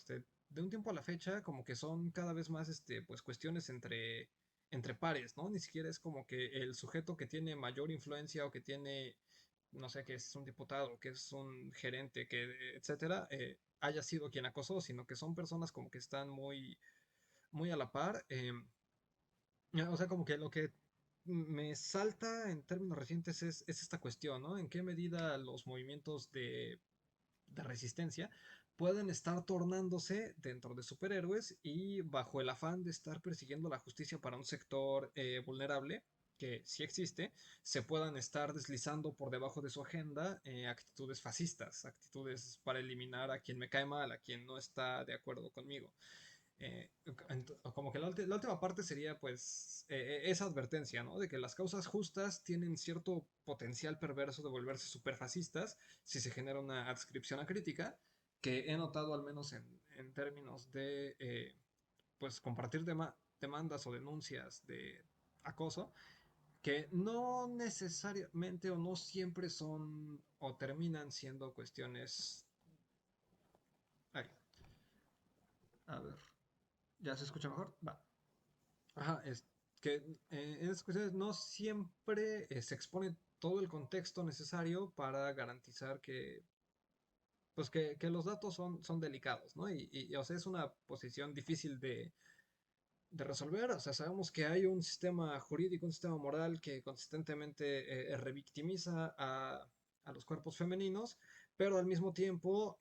de un tiempo a la fecha, como que son cada vez más, pues cuestiones entre pares, ¿no? Ni siquiera es como que el sujeto que tiene mayor influencia o que tiene, no sé, que es un diputado, que es un gerente, etcétera, haya sido quien acosó, sino que son personas como que están muy, muy a la par. O sea, como que lo que me salta en términos recientes es esta cuestión, ¿no? ¿En qué medida los movimientos de resistencia pueden estar tornándose dentro de superhéroes y bajo el afán de estar persiguiendo la justicia para un sector vulnerable, que sí existe, se puedan estar deslizando por debajo de su agenda actitudes fascistas, actitudes para eliminar a quien me cae mal, a quien no está de acuerdo conmigo? Eh, Como que la última parte sería pues esa advertencia, ¿no? De que las causas justas tienen cierto potencial perverso de volverse superfascistas si se genera una adscripción acrítica, que he notado al menos en términos de pues compartir demandas o denuncias de acoso, que no necesariamente o no siempre son o terminan siendo cuestiones... Ay, a ver, ¿ya se escucha mejor? Va. Ajá, es que en esas cuestiones no siempre se expone todo el contexto necesario para garantizar que, pues que los datos son delicados, ¿no? O sea, es una posición difícil de resolver. O sea, sabemos que hay un sistema jurídico, un sistema moral que consistentemente revictimiza a los cuerpos femeninos, pero al mismo tiempo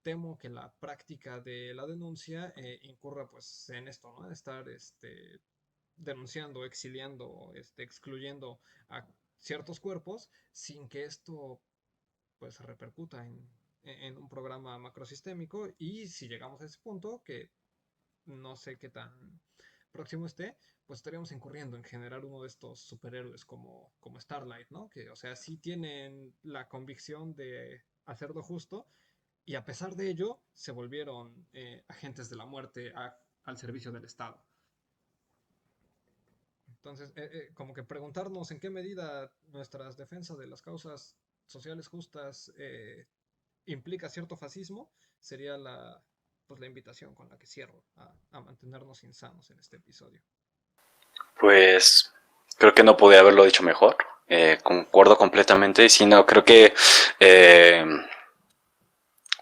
temo que la práctica de la denuncia incurra pues en esto, ¿no? Estar denunciando, exiliando, excluyendo a ciertos cuerpos sin que esto pues repercuta en un programa macrosistémico. Y si llegamos a ese punto, que no sé qué tan próximo esté, pues estaríamos incurriendo en generar uno de estos superhéroes como Starlight, ¿no? Que, o sea, sí tienen la convicción de hacer lo justo y a pesar de ello se volvieron agentes de la muerte al servicio del Estado. Entonces, como que preguntarnos en qué medida nuestras defensas de las causas sociales justas implica cierto fascismo sería pues, la invitación con la que cierro a mantenernos insanos en este episodio. Pues creo que no podía haberlo dicho mejor. Concuerdo completamente. Y sí, no, creo que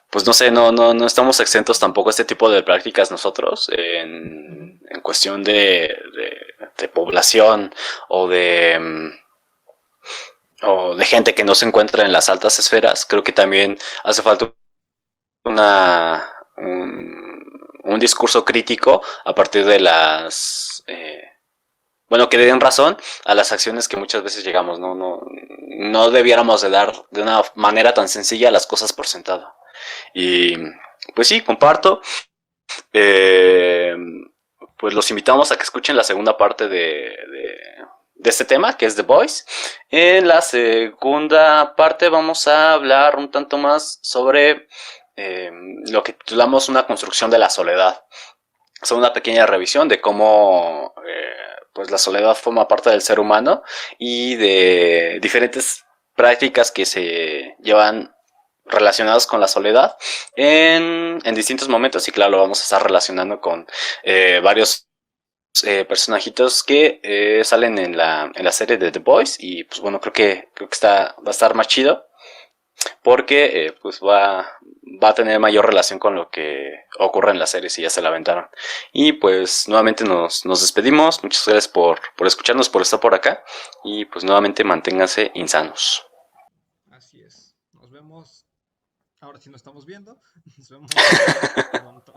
pues no sé, no estamos exentos tampoco a este tipo de prácticas nosotros en cuestión de población o o de gente que no se encuentra en las altas esferas. Creo que también hace falta una un discurso crítico a partir de bueno, que le den razón a las acciones que muchas veces llegamos. No debiéramos de dar de una manera tan sencilla las cosas por sentado. Y pues sí, comparto. Eh, pues los invitamos a que escuchen la segunda parte de este tema, que es The Voice. En la segunda parte vamos a hablar un tanto más sobre lo que titulamos una construcción de la soledad. Es una pequeña revisión de cómo pues la soledad forma parte del ser humano y de diferentes prácticas que se llevan relacionados con la soledad en distintos momentos. Y claro, lo vamos a estar relacionando con varios personajitos que salen en la serie de The Boys. Y pues bueno, creo que va a estar más chido porque pues va a tener mayor relación con lo que ocurre en la serie si ya se la aventaron. Y pues nuevamente nos despedimos. Muchas gracias por escucharnos, por estar por acá. Y pues nuevamente manténganse insanos. Así es. Nos vemos. Ahora sí nos estamos viendo. Nos vemos pronto.